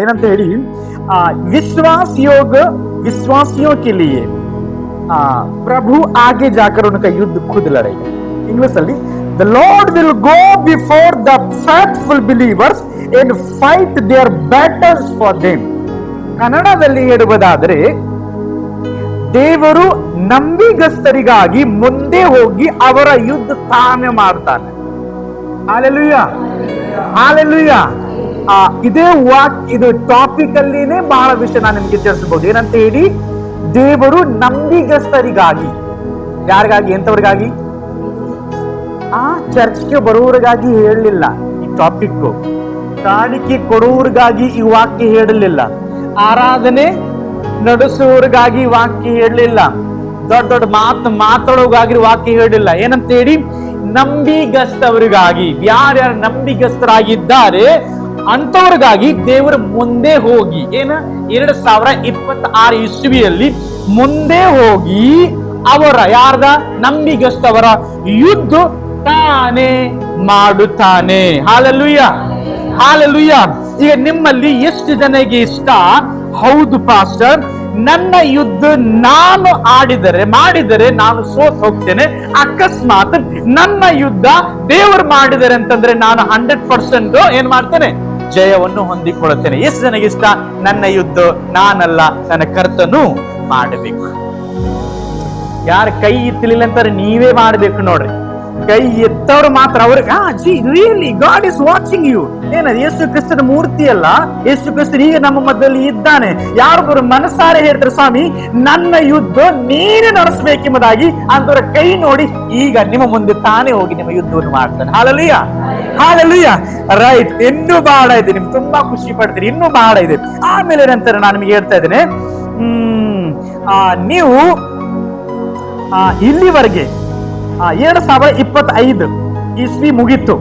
ಏನಂತ ಹೇಳಿ, विश्वासियों के लिए प्रभु आगे जाकर उनका युद्ध खुद लड़ेगा. इंग्लिश ಅಲ್ಲಿ the Lord will go before the faithful believers and fight their battles for them. ಕನ್ನಡದಲ್ಲಿ ಹೇಳುವುದಾದರೆ, ದೇವರು ನಂಬಿಗಸ್ತರಿಗಾಗಿ ಮುಂದೆ ಹೋಗಿ ಅವರ ಯುದ್ಧ ತಾನೇ ಮಾಡ್ತಾನೆ. Hallelujah, hallelujah. ಇದೇ ಇದು ಟಾಪಿಕ್ ಅಲ್ಲಿನೇ ಬಹಳ ವಿಷಯ ನಾನು ನಿಮ್ಗೆ ತಿಳಿಸಬಹುದು. ಏನಂತ ಹೇಳಿ, ದೇವರು ನಂಬಿಗಸ್ತರಿಗಾಗಿ. ಯಾರಿಗಾಗಿ? ಎಂತವ್ರಿಗಾಗಿ? ಚರ್ಚ್ಗೆ ಬರುವವರಿಗಾಗಿ ಹೇಳಲಿಲ್ಲ ಈ ಟಾಪಿಕ್. ಕಾಣಿಕೆ ಕೊಡುವವರಿಗಾಗಿ ಈ ವಾಕ್ಯ ಹೇಳಲಿಲ್ಲ. ಆರಾಧನೆ ನಡೆಸುವವರಿಗಾಗಿ ವಾಕ್ಯ ಹೇಳಲಿಲ್ಲ. ದೊಡ್ಡ ದೊಡ್ಡ ಮಾತಾಡೋಗಾಗಿ ವಾಕ್ಯ ಹೇಳಿಲ್ಲ. ಏನಂತ ಹೇಳಿ, ನಂಬಿಗಸ್ತವರಿಗಾಗಿ. ಯಾರ್ಯಾರು ನಂಬಿಗಸ್ತರಾಗಿದ್ದಾರೆ ಅಂತವ್ರಿಗಾಗಿ ದೇವರು ಮುಂದೆ ಹೋಗಿ 2026 ಇಸ್ವಿಯಲ್ಲಿ ಮುಂದೆ ಹೋಗಿ ಅವರ ಯಾರ್ದ ನಂಬಿಗಸ್ತವರ ಯುದ್ಧ ತಾನೇ ಮಾಡುತ್ತಾನೆ. Hallelujah, hallelujah. ಈಗ ನಿಮ್ಮಲ್ಲಿ ಎಷ್ಟು ಜನಗೆ ಇಷ್ಟ, ಹೌದು ಪಾಸ್ಟರ್, ನನ್ನ ಯುದ್ಧ ನಾನು ಮಾಡಿದರೆ ನಾನು ಸೋತ್ ಹೋಗ್ತೇನೆ. ಅಕಸ್ಮಾತ್ ನನ್ನ ಯುದ್ಧ ದೇವರು ಮಾಡಿದರೆ ಅಂತಂದ್ರೆ ನಾನು 100% ಏನ್ ಮಾಡ್ತೇನೆ? ಜಯವನ್ನು ಹೊಂದಿಕೊಳ್ಳುತ್ತೇನೆ. ಎಷ್ಟು ಜನಗೆ ಇಷ್ಟ, ನನ್ನ ಯುದ್ಧ ನಾನಲ್ಲ, ನನ್ನ ಕರ್ತನು ಮಾಡಬೇಕು. ಯಾರು ಕೈ ಎತ್ತಲಿಲ್ಲ ಅಂತಾರೆ ನೀವೇ ಮಾಡ್ಬೇಕು ನೋಡ್ರಿ. ಕೈ ಎತ್ತವ್ರು ಮಾತ್ರ ಅವ್ರಿಗೆ really God is watching you. ಏನದು? ಯೇಸು ಕ್ರಿಸ್ತನ ಮೂರ್ತಿ ಅಲ್ಲ, ಯೇಸು ಕ್ರಿಸ್ತನ ಈಗ ನಮ್ಮ ಮಧ್ಯದಲ್ಲಿ ಇದ್ದಾನೆ. ಯಾರೊಬ್ಬರು ಮನಸಾರೆ ಹೇಳ್ತಾರೆ, ಸ್ವಾಮಿ ನನ್ನ ಯುದ್ಧ ನೀನೇ ನಡೆಸಬೇಕೆಂಬುದಾಗಿ ಅಂತವರ ಕೈ ನೋಡಿ ಈಗ ನಿಮ್ಮ ಮುಂದೆ ತಾನೇ ಹೋಗಿ ನಿಮ್ಮ ಯುದ್ಧವನ್ನು ಮಾಡ್ತಾನೆ. Hallelujah, hallelujah. ರೈಟ್. ಇನ್ನೂ ಬಹಳ ಇದೆ, ನಿಮ್ಗೆ ತುಂಬಾ ಖುಷಿ ಪಡ್ತೀರಿ. ಇನ್ನೂ ಬಹಳ ಇದೆ. ಆಮೇಲೆ ನಂತರ ನಾನು ನಿಮಗೆ ಹೇಳ್ತಾ ಇದ್ದೇನೆ, ನೀವು ಇಲ್ಲಿವರೆಗೆ 2025 ಇಸ್ವಿ ಮುಗಿತ್ತು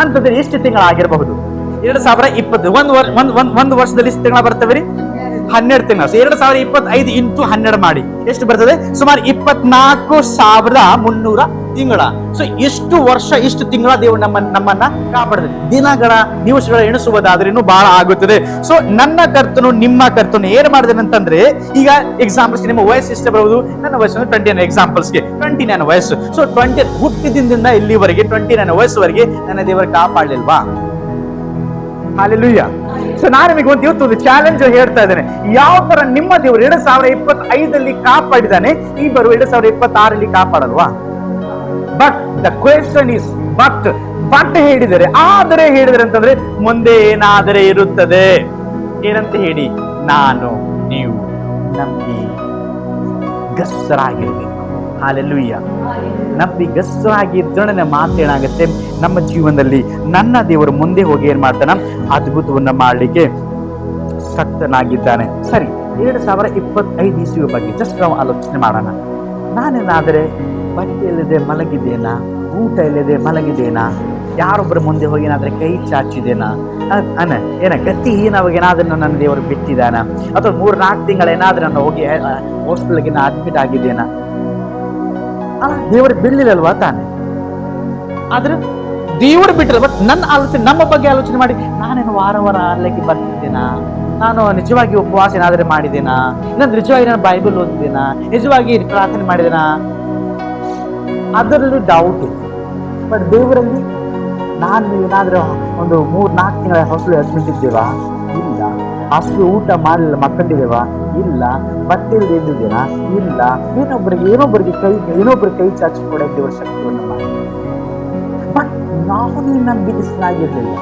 ಅಂತಂದ್ರೆ ಎಷ್ಟು ತಿಂಗಳಾಗಿರಬಹುದು? 2020 ಒಂದು ವರ್ಷದಲ್ಲಿ ಎಷ್ಟು ತಿಂಗಳ ಬರ್ತವೆ? 12 ತಿಂಗಳು. 2025 ಇಂಟು 12 ಮಾಡಿ ಎಷ್ಟು ಬರ್ತದೆ? ಸುಮಾರು 24,300 ತಿಂಗಳ. ಸೊ ಎಷ್ಟು ವರ್ಷ, ಇಷ್ಟು ತಿಂಗಳ ದೇವರು ನಮ್ಮನ್ನ ಕಾಪಾಡಿದೆ. ದಿನಗಳ ದಿವಸಗಳ ಎಣಿಸುವುದಾದ್ರೆ ಇನ್ನೂ ಬಹಳ ಆಗುತ್ತದೆ. ಸೊ ನನ್ನ ಕರ್ತನು ನಿಮ್ಮ ಕರ್ತನು ಏನ್ ಮಾಡಿದಾನೆ ಅಂತಂದ್ರೆ, ಈಗ ಎಕ್ಸಾಂಪಲ್ಸ್ ನಿಮ್ಮ ವಯಸ್ಸು ಎಷ್ಟು ಬರುವುದು? ನನ್ನ ವಯಸ್ಸು 29 ಎಕ್ಸಾಂಪಲ್ಸ್ಗೆ 29 ವಯಸ್ಸು. ಸೊ 20 ಹುಟ್ಟಿದಿಂದ ಇಲ್ಲಿವರೆಗೆ 29 ವಯಸ್ಸುವರೆಗೆ ನನ್ನ ದೇವರು ಕಾಪಾಡಲಿಲ್ವಾ? ಹಾಲೆಲೂಯಾ. ಸೊ ನಾನು ನಿಮಗೆ ಇವತ್ತು ಚಾಲೆಂಜ್ ಹೇಳ್ತಾ ಇದ್ದೇನೆ. ಯಾವ ತರ ನಿಮ್ಮ ದೇವರು 2025 ಕಾಪಾಡಿದಾನೆ, ಈ ಬರುವ 2026 ಕಾಪಾಡಲ್ವಾ? But the question is but ಹೇಳಿದರೆ, ಆದರೆ ಹೇಳಿದರೆ ಅಂತಂದ್ರೆ ಮುಂದೆ ಏನಾದರೆ ಇರುತ್ತದೆ. ಏನಂತ ಹೇಳಿ, ನಾನು ನೀವು ನಂಬಿಗಸ್ತರಾಗಿರ್ಬೇಕು. ಹಾಲೆಲೂಯಾ. ನಂಬಿಗಸ್ತರಾಗಿದ್ದೊಡನೆ ನನ್ನ ಮಾತೇನಾಗುತ್ತೆ, ನಮ್ಮ ಜೀವನದಲ್ಲಿ ನನ್ನ ದೇವರು ಮುಂದೆ ಹೋಗಿ ಏನ್ ಮಾಡ್ತಾನ? ಅದ್ಭುತವನ್ನ ಮಾಡಲಿಕ್ಕೆ ಶಕ್ತನಾಗಿದ್ದಾನೆ. ಸರಿ, 2025 ಇಸ್ವಿಯ ಬಗ್ಗೆ ಜಸ್ಟ್ ನಾವು ಆಲೋಚನೆ ಮಾಡೋಣ. ನಾನೇನಾದರೆ ಬಟ್ಟೆ ಇಲ್ಲದೆ ಮಲಗಿದ್ದೇನಾ? ಊಟ ಇಲ್ಲದೆ ಮಲಗಿದ್ದೇನಾ? ಯಾರೊಬ್ಬರ ಮುಂದೆ ಹೋಗಿ ಏನಾದ್ರೆ ಕೈ ಚಾಚಿದೇನಾ? ಗತಿ ಹೀನವಾಗ ಏನಾದ್ರೂ ನನ್ನ ದೇವರು ಬಿಟ್ಟಿದ್ದಾನ? ಅಥವಾ 3-4 ತಿಂಗಳ ಏನಾದ್ರೂ ನಾನು ಹೋಗಿ ಹಾಸ್ಪಿಟಲ್ಗೆ ಅಡ್ಮಿಟ್ ಆಗಿದ್ದೇನಾ? ದೇವರು ಬಿಡ್ಲಿಲ್ಲಲ್ವಾ ತಾನೆ? ಆದ್ರೆ ದೇವರು ಬಿಟ್ಟಲ್ಲ. ಬಟ್ ನನ್ನ ಆಲೋಚನೆ, ನಮ್ಮ ಬಗ್ಗೆ ಆಲೋಚನೆ ಮಾಡಿ, ನಾನೇನು ವಾರ ಅಲ್ಲಿಗೆ ಬರ್ತಿದ್ದೇನಾ? ನಾನು ನಿಜವಾಗಿ ಉಪವಾಸ ಏನಾದ್ರೆ ಮಾಡಿದ್ದೇನಾ? ಇನ್ನೊಂದು ನಿಜವಾಗಿ ನಾನು ಬೈಬಲ್ ಓದಿದ್ದೇನಾ? ನಿಜವಾಗಿ ಪ್ರಾರ್ಥನೆ ಮಾಡಿದೇನಾ? ಅದರಲ್ಲಿ ಡೌಟ್ ಇದೆ. ಬಟ್ ದೇವರಲ್ಲಿ ನಾನು ಏನಾದ್ರೂ ಒಂದು 3-4 ತಿಂಗಳ ಹಾಸ್ಪಿಟಲ್ ಅಡ್ಮಿಟ್ ಇದ್ದೇವಾ? ಇಲ್ಲ. ಹಾಸ್ಪಿಟಲ್ ಊಟ ಮಾಡಲಿಲ್ಲ, ಮಕ್ಕಳಿದ್ದೇವಾ? ಇಲ್ಲ. ಬಟ್ಟೆ ಎದ್ದಿದ್ದೇನಾ? ಇಲ್ಲ. ಏನೊಬ್ಬರಿಗೆ ಕೈ ಚಾಚಿ ಕೂಡ ದೇವರ ಶಕ್ತಿಯನ್ನು ಮಾಡಿ. ಬಟ್ ನಾವು ನಂಬಿಕೆಯಾಗಿರ್ಲಿಲ್ಲ,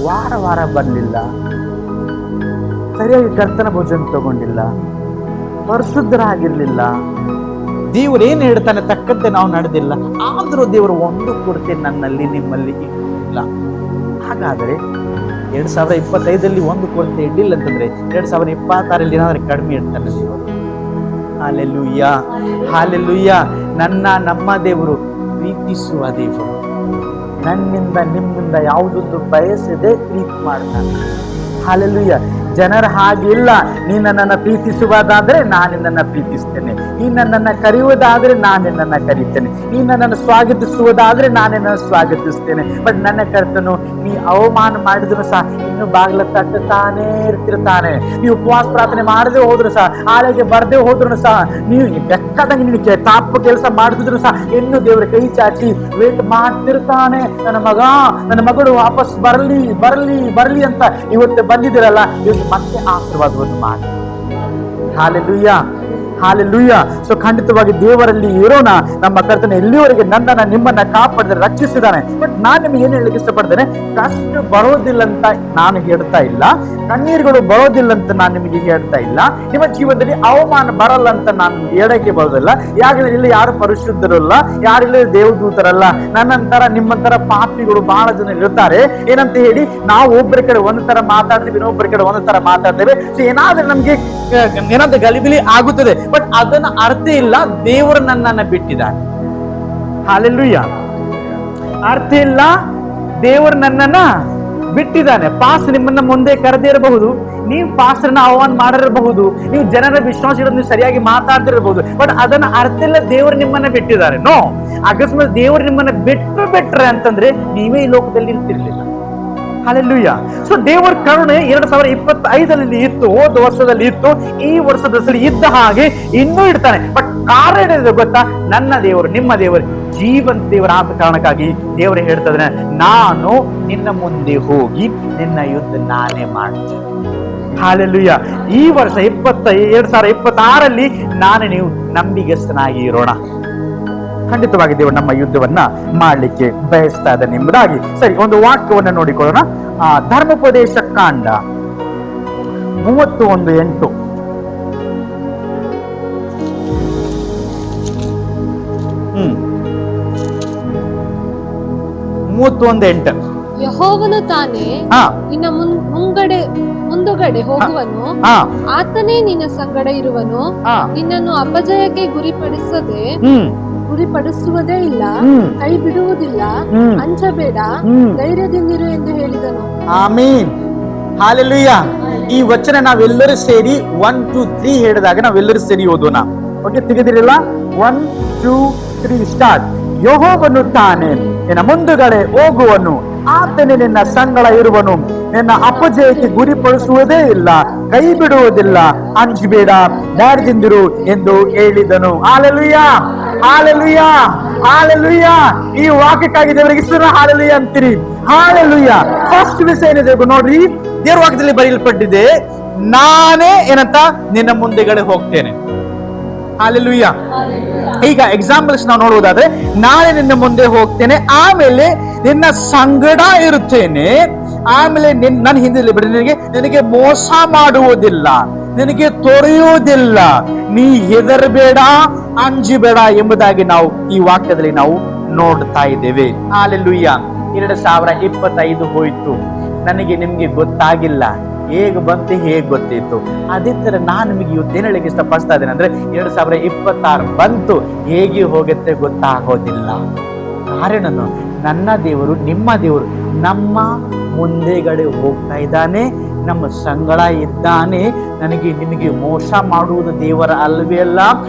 ವಾರ ಬರಲಿಲ್ಲ, ಸರಿಯಾಗಿ ಕರ್ತನ ಭೋಜನ ತಗೊಂಡಿಲ್ಲ, ಪರಿಶುದ್ಧರಾಗಿರ್ಲಿಲ್ಲ, ದೇವರು ಏನ್ ಹೇಳ್ತಾನೆ ತಕ್ಕಂತೆ ನಾವು ನಡೆದಿಲ್ಲ. ಆದ್ರೂ ದೇವರು ಒಂದು ಕೊರತೆ ನನ್ನಲ್ಲಿ ನಿಮ್ಮಲ್ಲಿ ಇಲ್ಲ. ಹಾಗಾದ್ರೆ 2025 ಒಂದು ಕೊರತೆ ಇಡ್ಲಿಲ್ಲ ಅಂತಂದ್ರೆ 2026 ಏನಾದ್ರೆ ಕಡಿಮೆ ಇರ್ತಾನೆ ದೇವರು. Hallelujah, hallelujah. ನಮ್ಮ ದೇವರು ಪ್ರೀತಿಸುವ ದೇವರು. ನನ್ನಿಂದ ನಿಮ್ಮಿಂದ ಯಾವುದೊಂದು ಬಯಸದೆ ಪ್ರೀತಿ ಮಾಡ್ತಾನೆ. ಹಾಲೆಲೂಯಾ. ಜನರ ಹಾಗಿಲ್ಲ. ನೀನು ನನ್ನನ್ನು ಪ್ರೀತಿಸುವುದಾದ್ರೆ ನಾನು ನಿನ್ನನ್ನು ಪ್ರೀತಿಸ್ತೇನೆ, ನೀನು ನನ್ನನ್ನು ಕರೆಯುವುದಾದ್ರೆ ನಾನು ನಿನ್ನನ್ನು ಕರೀತೇನೆ, ನೀನು ನನ್ನನ್ನು ಸ್ವಾಗತಿಸುವುದಾದ್ರೆ ನಾನು ನಿನ್ನನ್ನು ಸ್ವಾಗತಿಸ್ತೇನೆ. ಬಟ್ ನನ್ನ ಕರ್ತನು ನೀ ಅವಮಾನ ಮಾಡಿದ್ರು ಸಹ ಇನ್ನು ಬಾಗಿಲ ತಟ್ಟುತ್ತಾನೇ ಇರ್ತಿರ್ತಾನೆ. ನೀವು ಉಪವಾಸ ಪ್ರಾರ್ಥನೆ ಮಾಡದೆ ಹೋದ್ರು ಸಹ, ಆಳೆಗೆ ಬರದೆ ಹೋದ್ರು ಸಹ, ನೀವು ಬೆಕ್ಕದಂಗೆ ನಿನಗೆ ತಾಪು ಕೆಲಸ ಮಾಡಿದ್ರು ಸಹ ಇನ್ನು ದೇವರ ಕೈ ಚಾಚಿ ವೇಟ್ ಮಾಡ್ತಿರ್ತಾನೆ. ನನ್ನ ಮಗ, ನನ್ನ ಮಗಳು ವಾಪಸ್ ಬರಲಿ ಬರಲಿ ಬರಲಿ ಅಂತ ಇವತ್ತು ಬಂದಿದ್ದೀರಲ್ಲ, ಇವತ್ತು ಮತ್ತೆ ಆಶೀರ್ವಾದವನ್ನು ಮಾಡಿ. Hallelujah, hallelujah. ಸೊ ಖಂಡಿತವಾಗಿ ದೇವರಲ್ಲಿ ಇರೋಣ. ನಮ್ಮ ಕರ್ತನ ಎಲ್ಲಿವರೆಗೆ ನನ್ನನ್ನ ನಿಮ್ಮನ್ನ ಕಾಪಾಡಿದ್ರೆ ರಕ್ಷಿಸಿದಾನೆ. ಬಟ್ ನಾನು ನಿಮ್ಗೆ ಏನ್ ಹೇಳಲಿಕ್ಕೆ ಇಷ್ಟಪಡ್ತೇನೆ, ಕಷ್ಟ ಬರೋದಿಲ್ಲ ಅಂತ ನಾನು ಹೇಳ್ತಾ ಇಲ್ಲ, ಕಣ್ಣೀರುಗಳು ಬರೋದಿಲ್ಲ ಅಂತ ನಾನು ನಿಮಗೆ ಹೇಳ್ತಾ ಇಲ್ಲ, ನಿಮ್ಮ ಜೀವನದಲ್ಲಿ ಅವಮಾನ ಬರಲ್ಲ ಅಂತ ನಾನು ಹೇಳಕ್ಕೆ ಬರೋದಿಲ್ಲ. ಯಾಕಂದ್ರೆ ಇಲ್ಲಿ ಯಾರು ಪರಿಶುದ್ಧರಲ್ಲ, ಯಾರಿಲ್ಲ ದೇವದೂತರಲ್ಲ. ನನ್ನಂತರ ನಿಮ್ಮಂತರ ಪಾಪಿಗಳು ಬಹಳ ಜನ ಇರ್ತಾರೆ. ಏನಂತ ಹೇಳಿ, ನಾವು ಒಬ್ಬರ ಕಡೆ ಒಂದು ತರ ಮಾತಾಡ್ತೀವಿ, ಇನ್ನೊಬ್ಬರ ಕಡೆ ಒಂದು ತರ ಮಾತಾಡ್ತೇವೆ. ಸೊ ಏನಾದ್ರೆ ನಮ್ಗೆ ಏನಾದ್ರೆ ಗಲಿಬಿಲಿ ಆಗುತ್ತದೆ. ಬಟ್ ಅದನ್ನ ಅರ್ಥ ಇಲ್ಲ, ದೇವರು ನನ್ನನ್ನ ಬಿಟ್ಟಿದ್ದಾನೆ. ಹಾಲೆಲೂಯ. ಅರ್ಥ ಇಲ್ಲ, ದೇವರು ನನ್ನನ್ನ ಬಿಟ್ಟಿದ್ದಾನೆ. ಪಾಸ್ ನಿಮ್ಮನ್ನ ಮುಂದೆ ಕರೆದೇ ಇರಬಹುದು, ನೀವು ಪಾಸ್ರನ್ನ ಆಹ್ವಾನ ಮಾಡಿರಬಹುದು, ನೀವು ಜನರ ವಿಶ್ವಾಸ ಇರೋದು ನೀವು ಸರಿಯಾಗಿ ಮಾತಾಡ್ತಿರಬಹುದು. ಬಟ್ ಅದನ್ನ ಅರ್ಥ ಇಲ್ಲ, ದೇವರು ನಿಮ್ಮನ್ನ ಬಿಟ್ಟಿದ್ದಾರೆ. ನೋ, ಅಕಸ್ಮಾತ್ ದೇವರು ನಿಮ್ಮನ್ನ ಬಿಟ್ರೆ ಅಂತಂದ್ರೆ ನೀವೇ ಈ ಲೋಕದಲ್ಲಿ ಇರ್ತಿರ್ಲಿಲ್ಲ. ಹಾಲೆಲೂಯ. ಸೊ ದೇವರ ಕರುಣೆ 2025 ಇತ್ತು, ಹೋದ ವರ್ಷದಲ್ಲಿ ಇತ್ತು, ಈ ವರ್ಷದಲ್ಲಿ ಇದ್ದ ಹಾಗೆ ಇನ್ನೂ ಇಡ್ತಾನೆ. ಬಟ್ ಕಾರಣ ಏನಿದೆ ಗೊತ್ತಾ? ನನ್ನ ದೇವರು, ನಿಮ್ಮ ದೇವರು ಜೀವಂತ ದೇವರ ಆದ ಕಾರಣಕ್ಕಾಗಿ ದೇವರು ಹೇಳ್ತದ್ರೆ, ನಾನು ನಿನ್ನ ಮುಂದೆ ಹೋಗಿ ನಿನ್ನ ಯುದ್ಧ ನಾನೇ ಮಾಡ್ತೇನೆ. ಹಾಲೆಲೂಯ. ಈ ವರ್ಷ 2026 ನಾನು ನೀವು ನಂಬಿಗಸ್ತನಾಗಿ ಇರೋಣ. ಖಂಡಿತವಾಗಿ ದೇವರು ನಮ್ಮ ಯುದ್ಧವನ್ನ ಮಾಡಲಿಕ್ಕೆ ಬಯಸ್ತಾ ಇದ್ದಾನೆ ಎಂಬುದಾಗಿ. ಸರಿ, ಒಂದು ವಾಕ್ಯವನ್ನ ನೋಡಿಕೊಳ್ಳೋಣ. ಧರ್ಮೋಪದೇಶ ಕಾಂಡ 31:8. ಯೆಹೋವನು ತಾನೇ ನಿನ್ನ ಮುಂದುಗಡೆ ಹೋಗುವನು, ಆತನೇ ನಿನ್ನ ಸಂಗಡ ಇರುವನು, ನಿನ್ನನ್ನು ಅಪಜಯಕ್ಕೆ ಗುರಿಪಡಿಸುವುದೇ ಇಲ್ಲ, ಕೈ ಬಿಡುವುದಿಲ್ಲ, ಅಂಜಬೇಡ, ಧೈರ್ಯದಿಂದಿರು ಎಂದು ಹೇಳಿದನು. ಆಮೀನ್. ಹಾಲೆಲೂಯ. ಈ ವಚನ ನಾವೆಲ್ಲರೂ ಸೇರಿ 1 2 3 ಹೇಳಿದಾಗ ನಾವೆಲ್ಲರೂ ಸೇರಿ ಓದೋಣ. ಓಕೆ, ತೆಗೆದಿರಲ್ಲ? 1 2 3 ಸ್ಟಾರ್ಟ್. ಯೆಹೋವನು ತಾನೇ ನಿನ್ನ ಮುಂದುಗಡೆ ಹೋಗುವನು, ಆತನೇ ನಿನ್ನ ಸಂಗಡ ಇರುವನು, ನಿನ್ನ ಅಪಜಯಕ್ಕೆ ಗುರಿಪಡಿಸುವುದೇ ಇಲ್ಲ, ಕೈ ಬಿಡುವುದಿಲ್ಲ, ಅಂಜಬೇಡ, ಧೈರ್ಯದಿಂದಿರು ಎಂದು ಹೇಳಿದನು. Hallelujah, hallelujah, hallelujah. ಈ ವಾಕ್ಯಕ್ಕಾಗಿ ದೇವರಿಗೆ ಹಾಲೆಲೂಯ ಅಂತೀರಿ. ಹಾಲೆಲೂಯ. ಫಸ್ಟ್ ವಿಷಯ ಏನಿದೆ ನೋಡ್ರಿ, ದೇವರ ವಾಕ್ಯದಲ್ಲಿ ಬರೆಯಲ್ಪಟ್ಟಿದೆ, ನಾನೇ ಏನಂತ ನಿನ್ನ ಮುಂದೆಗಡೆ ಹೋಗ್ತೇನೆ. ಹಾಲೆಲೂಯ. ಈಗ ಎಕ್ಸಾಂಪಲ್ಸ್ ನಾವು ನೋಡುವುದಾದ್ರೆ, ನಾಳೆ ನಿನ್ನ ಮುಂದೆ ಹೋಗ್ತೇನೆ, ಆಮೇಲೆ ನಿನ್ನ ಸಂಗಡ ಇರುತ್ತೇನೆ, ಆಮೇಲೆ ನನ್ನ ಹಿಂದೆ ಬಿಡಿ, ನಿನಗೆ ಮೋಸ ಮಾಡುವುದಿಲ್ಲ, ನಿನಗೆ ತೊರೆಯುವುದಿಲ್ಲ, ನೀ ಹೆದರಬೇಡ, ಅಂಜಬೇಡ ಎಂಬುದಾಗಿ ನಾವು ಈ ವಾಕ್ಯದಲ್ಲಿ ನಾವು ನೋಡ್ತಾ ಇದ್ದೇವೆ. ಹಾಲೆಲೂಯ. 2025 ಹೋಯ್ತು, ನನಗೆ ನಿಮ್ಗೆ ಗೊತ್ತಾಗಿಲ್ಲ, ಹೇಗೆ ಬಂತು ಹೇಗೆ ಗೊತ್ತಿತ್ತು. ಅದೇ ತರ ನಾನು ನಿಮಗೆ ಇವತ್ತೇನು ಹೇಳಕ್ಕೆ ಇಷ್ಟಪಡ್ತಾ ಇದ್ದೇನೆ ಅಂದ್ರೆ, 2026 ಬಂತು, ಹೇಗೆ ಹೋಗುತ್ತೆ ಗೊತ್ತಾಗೋದಿಲ್ಲ. ಕಾರಣನು ನನ್ನ ದೇವರು, ನಿಮ್ಮ ದೇವರು ನಮ್ಮ ಮುಂದೆಗಡೆ ಹೋಗ್ತಾ ಇದ್ದಾನೆ, ನಮ್ಮ ಸಂಗಡ ಇದ್ದಾನೆ. ನನಗೆ ನಿಮಗೆ ಮೋಸ ಮಾಡುವುದು ದೇವರ ಅಲ್ವೇ ಅಲ್ಲ,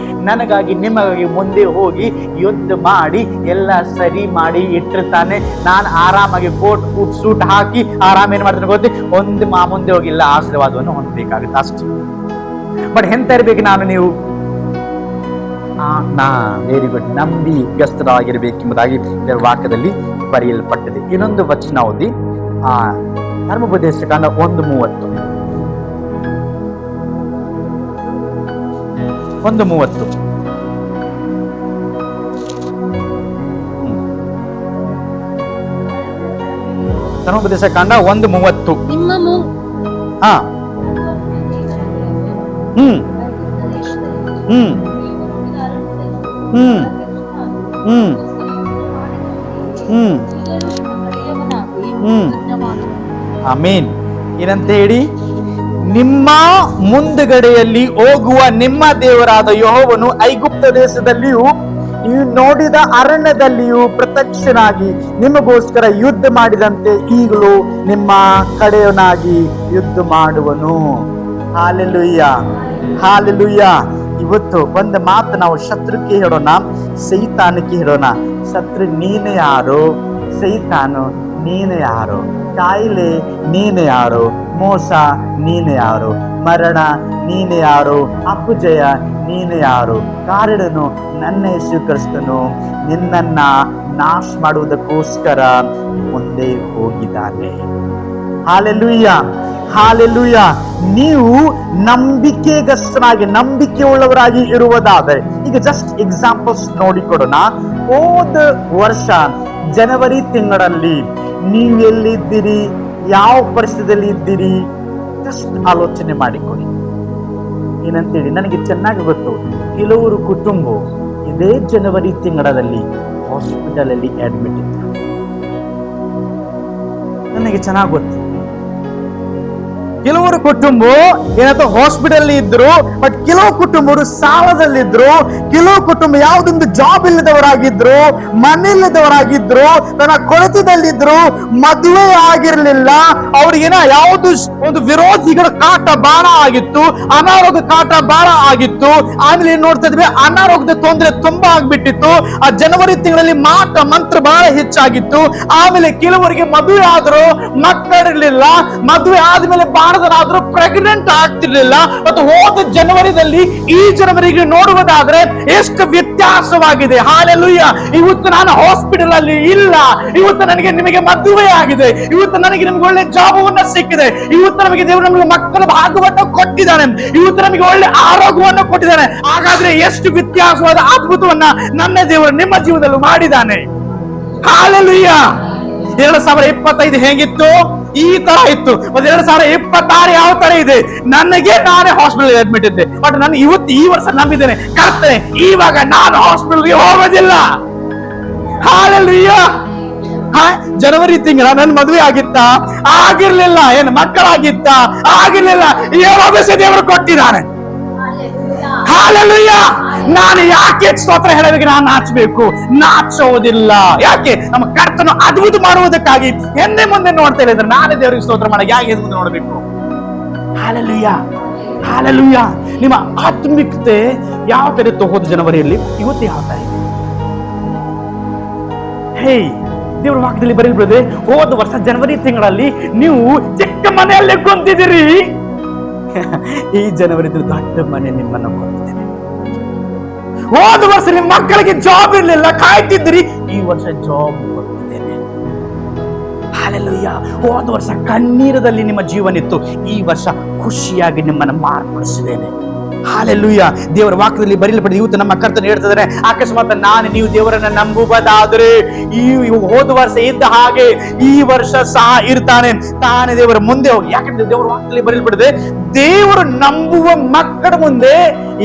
ನನಗಾಗಿ ನಿಮಗಾಗಿ ಮುಂದೆ ಹೋಗಿ ಯುದ್ಧ ಮಾಡಿ ಎಲ್ಲ ಸರಿ ಮಾಡಿ ಇಟ್ಟಿರ್ತಾನೆ. ನಾನು ಆರಾಮಾಗಿ ಕೋಟ್ ಸೂಟ್ ಹಾಕಿ ಆರಾಮ ಏನ್ ಮಾಡ್ತಾನೆ ಗೊತ್ತಿ, ಮುಂದೆ ಹೋಗಿಲ್ಲ ಆಶೀರ್ವಾದವನ್ನು ಹೊಂದಬೇಕಾಗುತ್ತೆ ಅಷ್ಟು. ಬಟ್ ಎಂತ ಇರ್ಬೇಕು ನಾನು ನೀವು? ವೆರಿ ಗುಡ್, ನಂಬಿಗಸ್ತರಾಗಿರ್ಬೇಕೆಂಬುದಾಗಿ ಇದರ ವಾಕ್ಯದಲ್ಲಿ ಬರೆಯಲ್ಪಟ್ಟಿದೆ. ಇನ್ನೊಂದು ವಚನ ಓದಿ, ಧರ್ಮೋಪದೇಶ ಕಾಂಡ 1:30. ಧರ್ಮೋಪದೇಶ ಕಾಂಡ 1:30. ಆಮೀನ್. ಏನಂತ ಹೇಳಿ, ನಿಮ್ಮ ಮುಂದುಗಡೆಯಲ್ಲಿ ಹೋಗುವ ನಿಮ್ಮ ದೇವರಾದ ಯೆಹೋವನು ಐಗುಪ್ತ ದೇಶದಲ್ಲಿಯೂ ನೀವು ನೋಡಿದ ಅರಣ್ಯದಲ್ಲಿಯೂ ಪ್ರತ್ಯಕ್ಷನಾಗಿ ನಿಮಗೋಸ್ಕರ ಯುದ್ಧ ಮಾಡಿದಂತೆ ಈಗಲೂ ನಿಮ್ಮ ಕಡೆಯವನಾಗಿ ಯುದ್ಧ ಮಾಡುವನು. Hallelujah, hallelujah. ಇವತ್ತು ಒಂದು ಮಾತು ನಾವು ಶತ್ರುಕ್ಕೆ ಹೇಳೋಣ, ಸೈತಾನಕ್ಕೆ ಹೇಳೋಣ. ಶತ್ರು ನೀನೇ ಯಾರು, ಸೈತಾನು ನೀನೇ ಯಾರು, ಕಾಯಿಲೆ ನೀನೇ ಯಾರು, ಮೋಸ ನೀನೇ ಯಾರು, ಮರಣ ನೀನೇ ಯಾರು, ಅಪಜಯ ನೀನೇ ಯಾರು. ಕಾರಣನು ನನ್ನ ಯೇಸು ಕ್ರಿಸ್ತನು ನಿನ್ನನ್ನ ನಾಶ ಮಾಡುವುದಕ್ಕೋಸ್ಕರ ಮುಂದೆ ಹೋಗಿದ್ದಾನೆ. Hallelujah, hallelujah. ನೀವು ನಂಬಿಕೆಗಸ್ತರಾಗಿ, ನಂಬಿಕೆ ಉಳ್ಳವರಾಗಿ ಇರುವುದಾದರೆ, ಈಗ ಜಸ್ಟ್ ಎಕ್ಸಾಂಪಲ್ಸ್ ನೋಡಿಕೊಡೋಣ. ಹೋದ ವರ್ಷ ಜನವರಿ ತಿಂಗಳಲ್ಲಿ ನೀವು ಎಲ್ಲಿದ್ದೀರಿ, ಯಾವ ಪರಿಸ್ಥಿತಿಯಲ್ಲಿ ಇದ್ದೀರಿ, ಜಸ್ಟ್ ಆಲೋಚನೆ ಮಾಡಿಕೊಡಿ. ಏನಂತೇಳಿ ನನಗೆ ಚೆನ್ನಾಗಿ ಗೊತ್ತು, ಕೆಲವರು ಕುಟುಂಬ ಇದೇ ಜನವರಿ ತಿಂಗಳಲ್ಲಿ ಹಾಸ್ಪಿಟಲ್ ಅಲ್ಲಿ ಅಡ್ಮಿಟ್ ಇದ್ರು. ನನಗೆ ಚೆನ್ನಾಗಿ ಗೊತ್ತು, ಕೆಲವರು ಕುಟುಂಬ ಏನಾದ್ರು ಹಾಸ್ಪಿಟಲ್ ಇದ್ರು, ಬಟ್ ಕೆಲವು ಕುಟುಂಬರು ಸಾಲದಲ್ಲಿದ್ರು, ಕೆಲವು ಕುಟುಂಬ ಯಾವುದೊಂದು ಜಾಬ್ ಇಲ್ಲದವರಾಗಿದ್ರು, ಮನೆ ಇಲ್ಲದವರಾಗಿದ್ರು, ತನ್ನ ಕೊರತೆದಲ್ಲಿದ್ರು, ಮದುವೆ ಆಗಿರ್ಲಿಲ್ಲ, ಅವ್ರಿಗೇನ ಯಾವುದು ಒಂದು ವಿರೋಧಿಗಳ ಕಾಟ ಬಾಳ ಆಗಿತ್ತು, ಅನಾರೋಗ್ಯ ಕಾಟ ಬಾಳ ಆಗಿತ್ತು. ಆಮೇಲೆ ಏನ್ ನೋಡ್ತಾ ಇದ್ವಿ, ಅನಾರೋಗ್ಯದ ತೊಂದರೆ ತುಂಬಾ ಆಗ್ಬಿಟ್ಟಿತ್ತು. ಆ ಜನವರಿ ತಿಂಗಳಲ್ಲಿ ಮಾಟ ಮಂತ್ರ ಬಹಳ ಹೆಚ್ಚಾಗಿತ್ತು. ಆಮೇಲೆ ಕೆಲವರಿಗೆ ಮದುವೆ ಆದ್ರು ಮಕ್ಕಳಿರ್ಲಿಲ್ಲ, ಮದುವೆ ಆದ್ಮೇಲೆ ಬಾರದರಾದ್ರೂ ಪ್ರೆಗ್ನೆಂಟ್ ಆಗ್ತಿರ್ಲಿಲ್ಲ. ಮತ್ತು ಹೋದ ಜನವರಿದಲ್ಲಿ ಈ ಜನವರಿಗೆ ನೋಡುವುದಾದ್ರೆ ಎಷ್ಟು ವ್ಯತ್ಯಾಸವಾಗಿದೆ. ಹಾಲೆಲೂಯ್ಯ. ಇವತ್ತು ನಾನು ಹಾಸ್ಪಿಟಲ್ ಅಲ್ಲಿ ಇಲ್ಲ, ಇವತ್ತು ನನಗೆ ನಿಮಗೆ ಮದುವೆ ಆಗಿದೆ, ಇವತ್ತು ನನಗೆ ನಿಮ್ಗೆ ಒಳ್ಳೆ ಜಾಬವನ್ನು ಸಿಕ್ಕಿದೆ, ಇವತ್ತು ನಮಗೆ ದೇವರು ನಮಗೆ ಮಕ್ಕಳ ಭಾಗವನ್ನು ಕೊಟ್ಟಿದ್ದಾನೆ, ಇವತ್ತು ನಮಗೆ ಒಳ್ಳೆ ಆರೋಗ್ಯವನ್ನು ಕೊಟ್ಟಿದ್ದಾನೆ. ಹಾಗಾದ್ರೆ ಎಷ್ಟು ವ್ಯತ್ಯಾಸವಾದ ಅದ್ಭುತವನ್ನ ನನ್ನ ದೇವರು ನಿಮ್ಮ ಜೀವನದಲ್ಲಿ ಮಾಡಿದ್ದಾನೆ. ಹಾಲೆಲೂಯ್ಯ. 2025 ಹೇಗಿತ್ತು? ಈ ತರ ಇತ್ತು. 2026 ಯಾವ ತರ ಇದೆ? ನನಗೆ ನಾನೇ ಹಾಸ್ಪಿಟಲ್ ಅಡ್ಮಿಟ್ ಇದ್ದೆ, ಬಟ್ ನಾನು ಇವತ್ತು ಈ ವರ್ಷ ನಂಬಿದ್ದೇನೆ, ಕರ್ತನೆ ಇವಾಗ ನಾನು ಹಾಸ್ಪಿಟಲ್ಗೆ ಹೋಗೋದಿಲ್ಲ. ಹಾಲೆಲೂಯ್ಯ. ಜನವರಿ ತಿಂಗಳ ನನ್ನ ಮದುವೆ ಆಗಿತ್ತಾ? ಆಗಿರ್ಲಿಲ್ಲ. ಏನು ಮಕ್ಕಳಾಗಿತ್ತಾ? ಆಗಿರ್ಲಿಲ್ಲ. ಯಾವಾಗ ದೇವರು ಕೊಟ್ಟಿದ್ದಾನೆ. ಹಾಲೆಲೂಯ್ಯ. ನಾನು ಯಾಕೆ ಸ್ತೋತ್ರ ಹೇಳಬೇಕು? ನಾನು ನಾಚಬೇಕು? ನಾಚೋದಿಲ್ಲ. ಯಾಕೆ? ನಮ್ಮ ಕರ್ತನು ಅದ್ಭುತ ಮಾಡುವುದಕ್ಕಾಗಿ ಹಿಂದೆ ಮುಂದೆ ನೋಡ್ತಾ ಇಲ್ಲ ಇದ್ರೆ ನಾನೇ ದೇವರಿಗೆ ಸ್ತೋತ್ರ ಮಾಡಕ್ಕೆ ಯಾಕೆ ಮುಂದೆ ನೋಡಬೇಕು? Hallelujah, hallelujah. ನಿಮ್ಮ ಆತ್ಮಿಕತೆ ಯಾವ ತರ ಇತ್ತು ಹೋದ ಜನವರಿಯಲ್ಲಿ, ಇವತ್ತು ಯಾವ ತರ ಇದೆ? ಹೇ, ದೇವರ ವಾಕ್ಯದಲ್ಲಿ ಬರೆಯಲ್ಪಡಿದೆ, ಹೋದ ವರ್ಷ ಜನವರಿ ತಿಂಗಳಲ್ಲಿ ನೀವು ಚಿಕ್ಕ ಮನೆಯಲ್ಲೇ ಕುಂತಿದ್ದೀರಿ, ಈ ಜನವರಿ ದೊಡ್ಡ ಮನೆ ನಿಮ್ಮನ್ನು ಕೊಡ್ತಿದ್ದೇನೆ. ಹೋದ ವರ್ಷ ನಿಮ್ಮ ಮಕ್ಕಳಿಗೆ ಜಾಬ್ ಇರಲಿಲ್ಲ, ಕಾಯ್ತಿದ್ರಿ, ಈ ವರ್ಷ ಜಾಬ್ ಕೊಡ್ತಿದ್ದೇನೆ. ಹಾಲೆಲೂಯ್ಯ. ಹೋದ ವರ್ಷ ಕಣ್ಣೀರದಲ್ಲಿ ನಿಮ್ಮ ಜೀವನ ಇತ್ತು, ಈ ವರ್ಷ ಖುಷಿಯಾಗಿ ನಿಮ್ಮನ್ನು ಮಾರ್ಪಡಿಸಿದ್ದೇನೆ. ಹಾಲೆಲೂಯ್ಯ. ದೇವರ ವಾಕ್ಯದಲ್ಲಿ ಬರೆಯಲ್ಪಟ್ಟಿದೆ. ಇವತ್ತು ನಮ್ಮ ಕರ್ತನು ಹೇಳ್ತಿದ್ದಾನೆ, ಅಕಸ್ಮಾತ್ ನಾನು ನೀವು ದೇವರನ್ನ ನಂಬುವುದಾದ್ರೆ ಈ ಹೋದ ವರ್ಷ ಇದ್ದ ಹಾಗೆ ಈ ವರ್ಷ ಸಹ ಇರ್ತಾನೆ. ತಾನೇ ದೇವರ ಮುಂದೆ ಹೋಗಿ. ಯಾಕಂದ್ರೆ ದೇವರ ವಾಕ್ಯದಲ್ಲಿ ಬರೆಯಲ್ಪಟ್ಟಿದೆ, ದೇವರು ನಂಬುವ ಮಕ್ಕಳ ಮುಂದೆ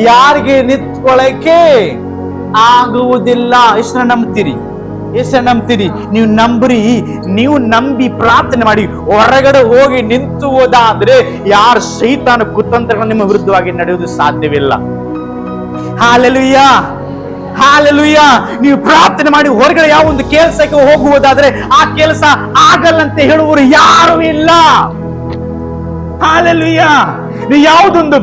ಯಾರಿಗೆ ನಿಂತ್ಕೊಳ್ಳಕ್ಕೆ ಆಗುವುದಿಲ್ಲ. ಎಷ್ಟು ನಂಬ್ತೀರಿ? ಎಷ್ಟು ನಂಬ್ತೀರಿ? ನೀವು ನಂಬ್ರಿ. ನೀವು ನಂಬಿ ಪ್ರಾರ್ಥನೆ ಮಾಡಿ ಹೊರಗಡೆ ಹೋಗಿ ನಿಂತುವುದಾದ್ರೆ ಯಾರು ಸೈತಾನ ಕುತಂತ್ರಗಳು ನಿಮ್ಮ ವಿರುದ್ಧವಾಗಿ ನಡೆಯುವುದು ಸಾಧ್ಯವಿಲ್ಲ. Hallelujah, hallelujah. ನೀವು ಪ್ರಾರ್ಥನೆ ಮಾಡಿ ಹೊರಗಡೆ ಯಾವ ಒಂದು ಕೆಲಸಕ್ಕೆ ಹೋಗುವುದಾದ್ರೆ ಆ ಕೆಲಸ ಆಗಲ್ಲಂತೆ ಹೇಳುವವರು ಯಾರು ಇಲ್ಲ. ಹಾಲೆಲೂಯ್ಯ. ನೀವು ಯಾವುದೊಂದು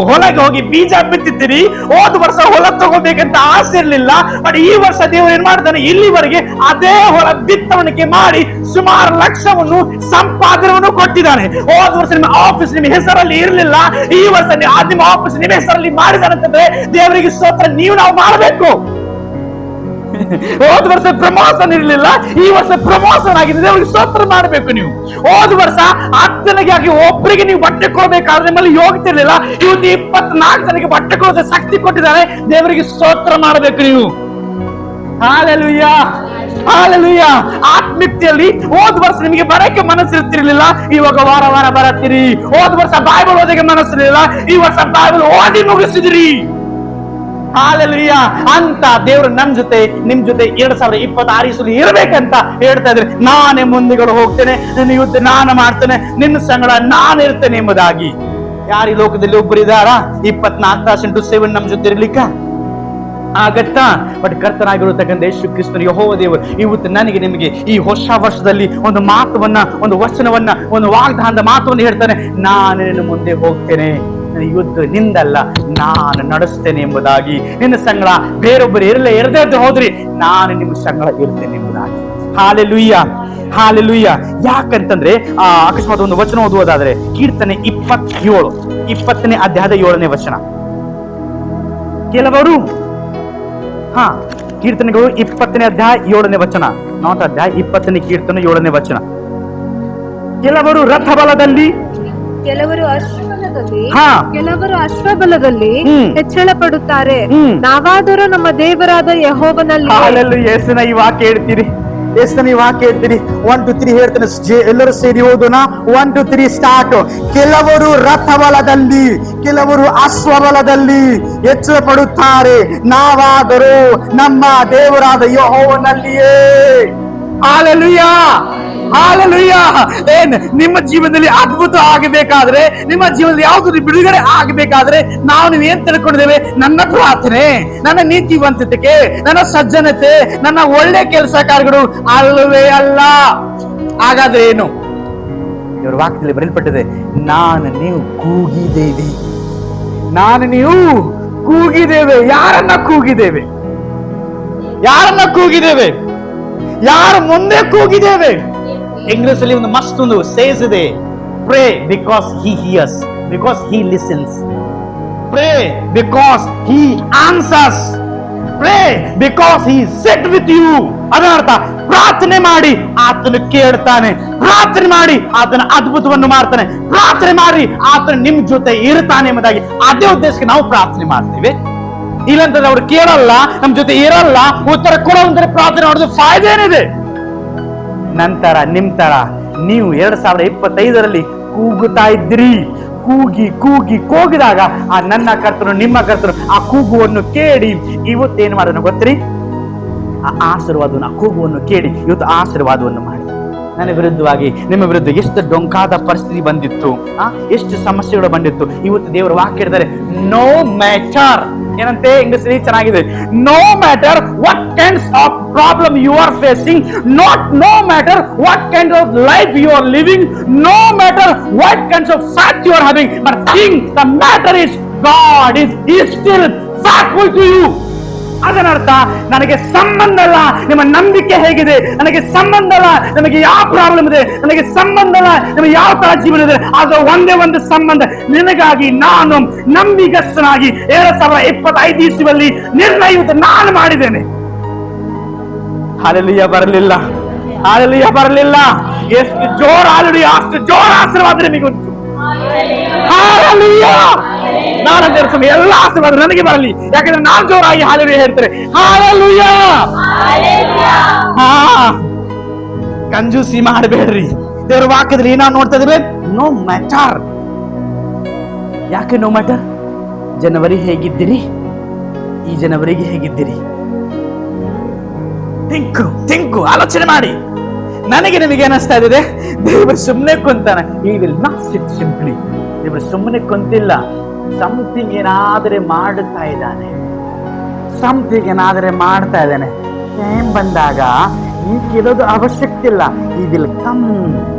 ಹೊಲಗೆ ಹೋಗಿ ಬೀಜ ಬಿತ್ತಿದ್ದೀರಿ, ಹೋದ ವರ್ಷ ಹೊಲ ತಗೋಬೇಕಂತ ಆಸೆ ಇರಲಿಲ್ಲ, ಬಟ್ ಈ ವರ್ಷ ದೇವರು ಏನ್ ಮಾಡ್ತಾನೆ, ಇಲ್ಲಿವರೆಗೆ ಅದೇ ಹೊಲ ಬಿತ್ತವಣಿಕೆ ಮಾಡಿ ಸುಮಾರು ಲಕ್ಷವನ್ನು ಸಂಪಾದನೆಯನ್ನು ಕೊಟ್ಟಿದ್ದಾನೆ. ಹೋದ ವರ್ಷ ನಿಮ್ಮ ಆಫೀಸ್ ನಿಮ್ಮ ಹೆಸರಲ್ಲಿ ಇರಲಿಲ್ಲ, ಈ ವರ್ಷ ನಿಮ್ಮ ಆಫೀಸ್ ನಿಮ್ಮ ಹೆಸರಲ್ಲಿ ಮಾಡಿದಾನಂತಂದ್ರೆ ದೇವರಿಗೆ ಸ್ತೋತ್ರ. ನಾವು ಮಾಡಬೇಕು. ಹೋದ ವರ್ಷ ಪ್ರಮೋಷನ್ ಇರಲಿಲ್ಲ, ಈ ವರ್ಷ ಪ್ರಮೋಷನ್ ಆಗಿದೆ, ದೇವರಿಗೆ ಸ್ತೋತ್ರ ಮಾಡಬೇಕು. ನೀವು ಹೋದ ವರ್ಷ 10 ಜನಕ್ಕೆ ಒಬ್ಬರಿಗೆ ನೀವು ಬಟ್ಟೆ ಕೊಡಬೇಕಾದ್ರೆ ನಿಮ್ಮಲ್ಲಿ ಯೋಗ್ಯತೆ ಇರಲಿಲ್ಲ, ಇವತ್ತು 24 ಜನಕ್ಕೆ ಬಟ್ಟೆ ಕೊಡೋದ ಶಕ್ತಿ ಕೊಟ್ಟಿದ್ದಾರೆ, ದೇವರಿಗೆ ಸ್ತೋತ್ರ ಮಾಡಬೇಕು ನೀವು. Hallelujah, hallelujah. ಆತ್ಮಿಕತೆಯಲ್ಲಿ ಹೋದ ವರ್ಷ ನಿಮಗೆ ಬರಕ್ಕೆ ಮನಸ್ಸಿರ್ತಿರ್ಲಿಲ್ಲ, ಇವಾಗ ವಾರ ವಾರ ಬರತ್ತೀರಿ. ಹೋದ ವರ್ಷ ಬೈಬಲ್ ಓದಕ್ಕೆ ಮನಸ್ಸಿರಲಿಲ್ಲ, ಈ ವರ್ಷ ಬೈಬಲ್ ಓದಿ ಮುಗಿಸಿದ್ರಿ. ಹಾಲೆಲೂಯ್ಯ. ಅಂತ ದೇವರು ನಮ್ ಜೊತೆ ನಿಮ್ ಜೊತೆ 2026 ಇರ್ಬೇಕಂತ ಹೇಳ್ತಾ ಇದ್ರೆ, ನಾನೇ ಮುಂದೆಗಳು ಹೋಗ್ತೇನೆ, ನಿನ್ನ ಯುದ್ಧ ನಾನು ಮಾಡ್ತೇನೆ, ನಿನ್ನ ಸಂಗಡ ನಾನು ಇರ್ತೇನೆ ಎಂಬುದಾಗಿ. ಯಾರು ಈ ಲೋಕದಲ್ಲಿ ಒಬ್ಬರಿದ್ದಾರಾ 24 × 7 ನಮ್ ಜೊತೆ ಇರ್ಲಿಕ್ಕ? ಆಗತ್ತಾ? ಬಟ್ ಕರ್ತನಾಗಿರತಕ್ಕಂಥ ಯೇಸು ಕ್ರಿಸ್ತನು ಯೆಹೋವ ದೇವರು ಇವತ್ತು ನನಗೆ ನಿಮಗೆ ಈ ಹೊಸ ವರ್ಷದಲ್ಲಿ ಒಂದು ಮಾತವನ್ನ, ಒಂದು ವಚನವನ್ನ, ಒಂದು ವಾಗ್ದಾನದ ಮಾತವನ್ನು ಹೇಳ್ತಾನೆ. ನಾನು ನಿನ್ನ ಮುಂದೆ ಹೋಗ್ತೇನೆ, ಯುದ್ಧ ನಿಂದಲ್ಲ, ನಾನು ನಡೆಸ್ತೇನೆ ಎಂಬುದಾಗಿ. ನಿನ್ನ ಸಂಗಡ ಬೇರೊಬ್ಬರು ಇರದೇ ಹೋದ್ರಿ, ನಾನು ನಿಮ್ಮ ಸಂಗಡ ಇರ್ತೇನೆ ಎಂಬುದಾಗಿ. Hallelujah, hallelujah. ಯಾಕಂತಂದ್ರೆ ಅಕಸ್ಮಾತ್ ಒಂದು ವಚನ ಓದುವುದಾದ್ರೆ ಕೀರ್ತನೆ 20ನೇ ಅಧ್ಯಾಯದ 7ನೇ ವಚನ. ಕೆಲವರು ಕೀರ್ತನೆಗಳು 20ನೇ ಅಧ್ಯಾಯ 7ನೇ ವಚನ, ನಾಟ್ ಅಧ್ಯಾಯ 20ನೇ ಕೀರ್ತನೆ 7ನೇ ವಚನ. ಕೆಲವರು ರಥಬಲದಲ್ಲಿ, ಕೆಲವರು ಅಶ್ವಬಲದಲ್ಲಿ ಹೆಚ್ಚಳ ಪಡುತ್ತಾರೆ, ನಾವಾದರೂ ನಮ್ಮ ದೇವರಾದ ಯೆಹೋವನಲ್ಲಿ. ಯೇಸುನ ಈ ವಾಕ್ಯ ಹೇಳ್ತೀರಿ, ಯೇಸುನ ಈ ವಾಕ್ಯ ಹೇಳ್ತೀರಿ. 1 2 3 ಹೇಳ್ತಾನೆ, ಎಲ್ಲರೂ ಸೇರಿ ಓದೋಣ. 1 2 3 ಸ್ಟಾರ್ಟ್. ಕೆಲವರು ರಥಬಲದಲ್ಲಿ, ಕೆಲವರು ಅಶ್ವಬಲದಲ್ಲಿ ಹೆಚ್ಚಳ ಪಡುತ್ತಾರೆ, ನಾವಾದರೂ ನಮ್ಮ ದೇವರಾದ ಯೆಹೋವನಲ್ಲಿಯೇ. Hallelujah, hallelujah. ನಿಮ್ಮ ಜೀವನದಲ್ಲಿ ಅದ್ಭುತ ಆಗಬೇಕಾದ್ರೆ, ನಿಮ್ಮ ಜೀವನದಲ್ಲಿ ಯಾವ್ದು ಬಿಡುಗಡೆ ಆಗಬೇಕಾದ್ರೆ ನಾವು ಏನ್ ತಿಳ್ಕೊಂಡಿದ್ದೇವೆ? ನನ್ನ ಪ್ರಾರ್ಥನೆ, ನನ್ನ ನೀತಿವಂತತೆ, ನನ್ನ ಸಜ್ಜನತೆ, ನನ್ನ ಒಳ್ಳೆ ಕೆಲಸ ಕಾರ್ಯಗಳು ಅಲ್ಲವೇ ಅಲ್ಲ. ಹಾಗಾದ್ರೆ ಏನು? ಇವರ ವಾಕ್ಯದಲ್ಲಿ ಬರೆಯಲ್ಪಟ್ಟಿದೆ, ನಾನು ನೀವು ಕೂಗಿದ್ದೇವೆ, ನಾನು ನೀವು ಕೂಗಿದ್ದೇವೆ. ಯಾರನ್ನ ಕೂಗಿದ್ದೇವೆ? ಯಾರನ್ನ ಕೂಗಿದ್ದೇವೆ? ಯಾರ ಮುಂದೆ ಕೂಗಿದ್ದೇವೆ? ಇಂಗ್ಲಿಷ್ ಅಲ್ಲಿ ಒಂದು ಮಸ್ತ್ ಒಂದು ಸೇಸ್ ಇದೆ, pray because he hears, because he listens, pray because he answers, pray because he set with you. ಅದರ ಅರ್ಥ ಪ್ರಾರ್ಥನೆ ಮಾಡಿ ಆತನು ಕೇಳ್ತಾನೆ, ಪ್ರಾರ್ಥನೆ ಮಾಡಿ ಆತನ ಅದ್ಭುತವನ್ನು ಮಾಡ್ತಾನೆ, ಪ್ರಾರ್ಥನೆ ಮಾಡಿ ಆತನು ನಿಮ್ ಜೊತೆ ಇರ್ತಾನೆ ಎಂಬುದಾಗಿ. ಅದೇ ಉದ್ದೇಶಕ್ಕೆ ನಾವು ಪ್ರಾರ್ಥನೆ ಮಾಡ್ತೇವೆ. ಇಲ್ಲಂತಂದ್ರೆ ಅವ್ರು ಕೇಳಲ್ಲ, ನಮ್ ಜೊತೆ ಇರಲ್ಲ, ಉತ್ತರ ಕೊಡುವಂತ ಪ್ರಾರ್ಥನೆ ಮಾಡೋದು ಫಾಯ್ದೆ ಏನಿದೆ? ನಂತರ ನಿಮ್ ತರ ನೀವು 2025ರಲ್ಲಿ ಕೂಗುತ್ತಾ ಇದ್ರಿ. ಕೂಗಿ ಕೂಗಿ ಕೂಗಿದಾಗ ಆ ನನ್ನ ಕರ್ತನು, ನಿಮ್ಮ ಕರ್ತನು ಆ ಕೂಗುವನ್ನು ಕೇಳಿ ಇವತ್ತೇನು ಮಾಡೋಣ ಗೊತ್ತ್ರಿ? ಆ ಆಶೀರ್ವಾದವನ್ನು, ಆ ಕೂಗುವನ್ನು ಕೇಳಿ ಇವತ್ತು ಆಶೀರ್ವಾದವನ್ನು ಮಾಡಿ. ನನ್ನ ವಿರುದ್ಧವಾಗಿ, ನಿಮ್ಮ ವಿರುದ್ಧ ಎಷ್ಟು ಡೊಂಕಾದ ಪರಿಸ್ಥಿತಿ ಬಂದಿತ್ತು, ಎಷ್ಟು ಸಮಸ್ಯೆಗಳು ಬಂದಿತ್ತು, ಇವತ್ತು ದೇವರು ವಾಕ್ಯ ಹೇಳ್ತಾರೆ, ನೋ ಮ್ಯಾಟರ್. ಏನಂತೆ ಇಂಗ್ಲಿಷ್ ಚೆನ್ನಾಗಿದೆ, no matter what kinds of problem you are facing, no matter what kind of life you are living, no matter what kinds of fact you are having, but thing the matter is God is still faithful to you. ಅದನ್ನರ್ಥ ನನಗೆ ಸಂಬಂಧ ಅಲ್ಲ ನಿಮ್ಮ ನಂಬಿಕೆ ಹೇಗಿದೆ, ನನಗೆ ಸಂಬಂಧ ಅಲ್ಲ ನಮಗೆ ಯಾವ ಪ್ರಾಬ್ಲಮ್ ಇದೆ, ನನಗೆ ಸಂಬಂಧ ಅಲ್ಲ ನಿಮಗೆ ಯಾವ ತರ ಜೀವನ ಇದೆ, ಅದು ಒಂದೇ ಒಂದು ಸಂಬಂಧ, ನಿನಗಾಗಿ ನಾನು ನಂಬಿಗಸ್ತನಾಗಿ 2025 ಇಸ್ವಿಯಲ್ಲಿ ನಿರ್ಣಯ ನಾನು ಮಾಡಿದ್ದೇನೆ. ಹಾಲೆಲೂಯಾ. ಬರಲಿಲ್ಲ, ಹಾಲೆಲೂಯಾ ಬರಲಿಲ್ಲ. ಎಷ್ಟು ಜೋರ ಹಾಲೆಲೂಯಾ, ಅಷ್ಟು ಜೋರ ಆಶೀರ್ವಾದ ನಿಮಗೆ ಉಂಟು. ಹಾಲೆಲೂಯಾ. ನಾನು ನಡೆಸುವ ಎಲ್ಲ ಆಶೀರ್ವಾದ ನನಗೆ ಬರಲಿ, ಯಾಕಂದ್ರೆ ನಾನು ಜೋರಾಗಿ ಹಾಲೆಲೂಯಾ ಹೇಳ್ತಾರೆ. ಹಾಲೆಲೂಯಾ. ಕಂಜೂಸಿ ಮಾಡಬೇಡ್ರಿ. ದೇವರ ವಾಕ್ಯದಲ್ಲಿ ನಾವು ನೋಡ್ತಾ ಇದ್ದೇವೆ, ನೋ ಮ್ಯಾಟರ್. ಯಾಕೆ ನೋ ಮ್ಯಾಟರ್? ಜನವರಿ ಹೇಗಿದ್ದೀರಿ, ಈ ಜನವರಿಗೆ ಹೇಗಿದ್ದೀರಿ? ಥಿಂಕು ಆಲೋಚನೆ ಮಾಡಿ. ನನಗೆ ನಿಮಗೆ ಏನಿಸ್ತಾ ಇದೆ, ದೇವರು ಸುಮ್ಮನೆ ಕುಂತಾನೆ. ಈ ವಿಲ್ ನಾಟ್ ಸಿಟ್ ಸಿಂಪ್ಲಿ. ದೇವರು ಸುಮ್ಮನೆ ಕುಂತಿಲ್ಲ, ಸಮಥಿಂಗ್ ಏನಾದರೆ ಮಾಡುತ್ತಾ ಇದ್ದಾನೆ, ಸಮಥಿಂಗ್ ಏನಾದರೆ ಮಾಡ್ತಾ ಇದ್ದಾನೆ. ಟೈಮ್ ಬಂದಾಗ ಈ ಕೇಳೋದು ಅವಶ್ಯಕತೆ ಇಲ್ಲ. ಈ will come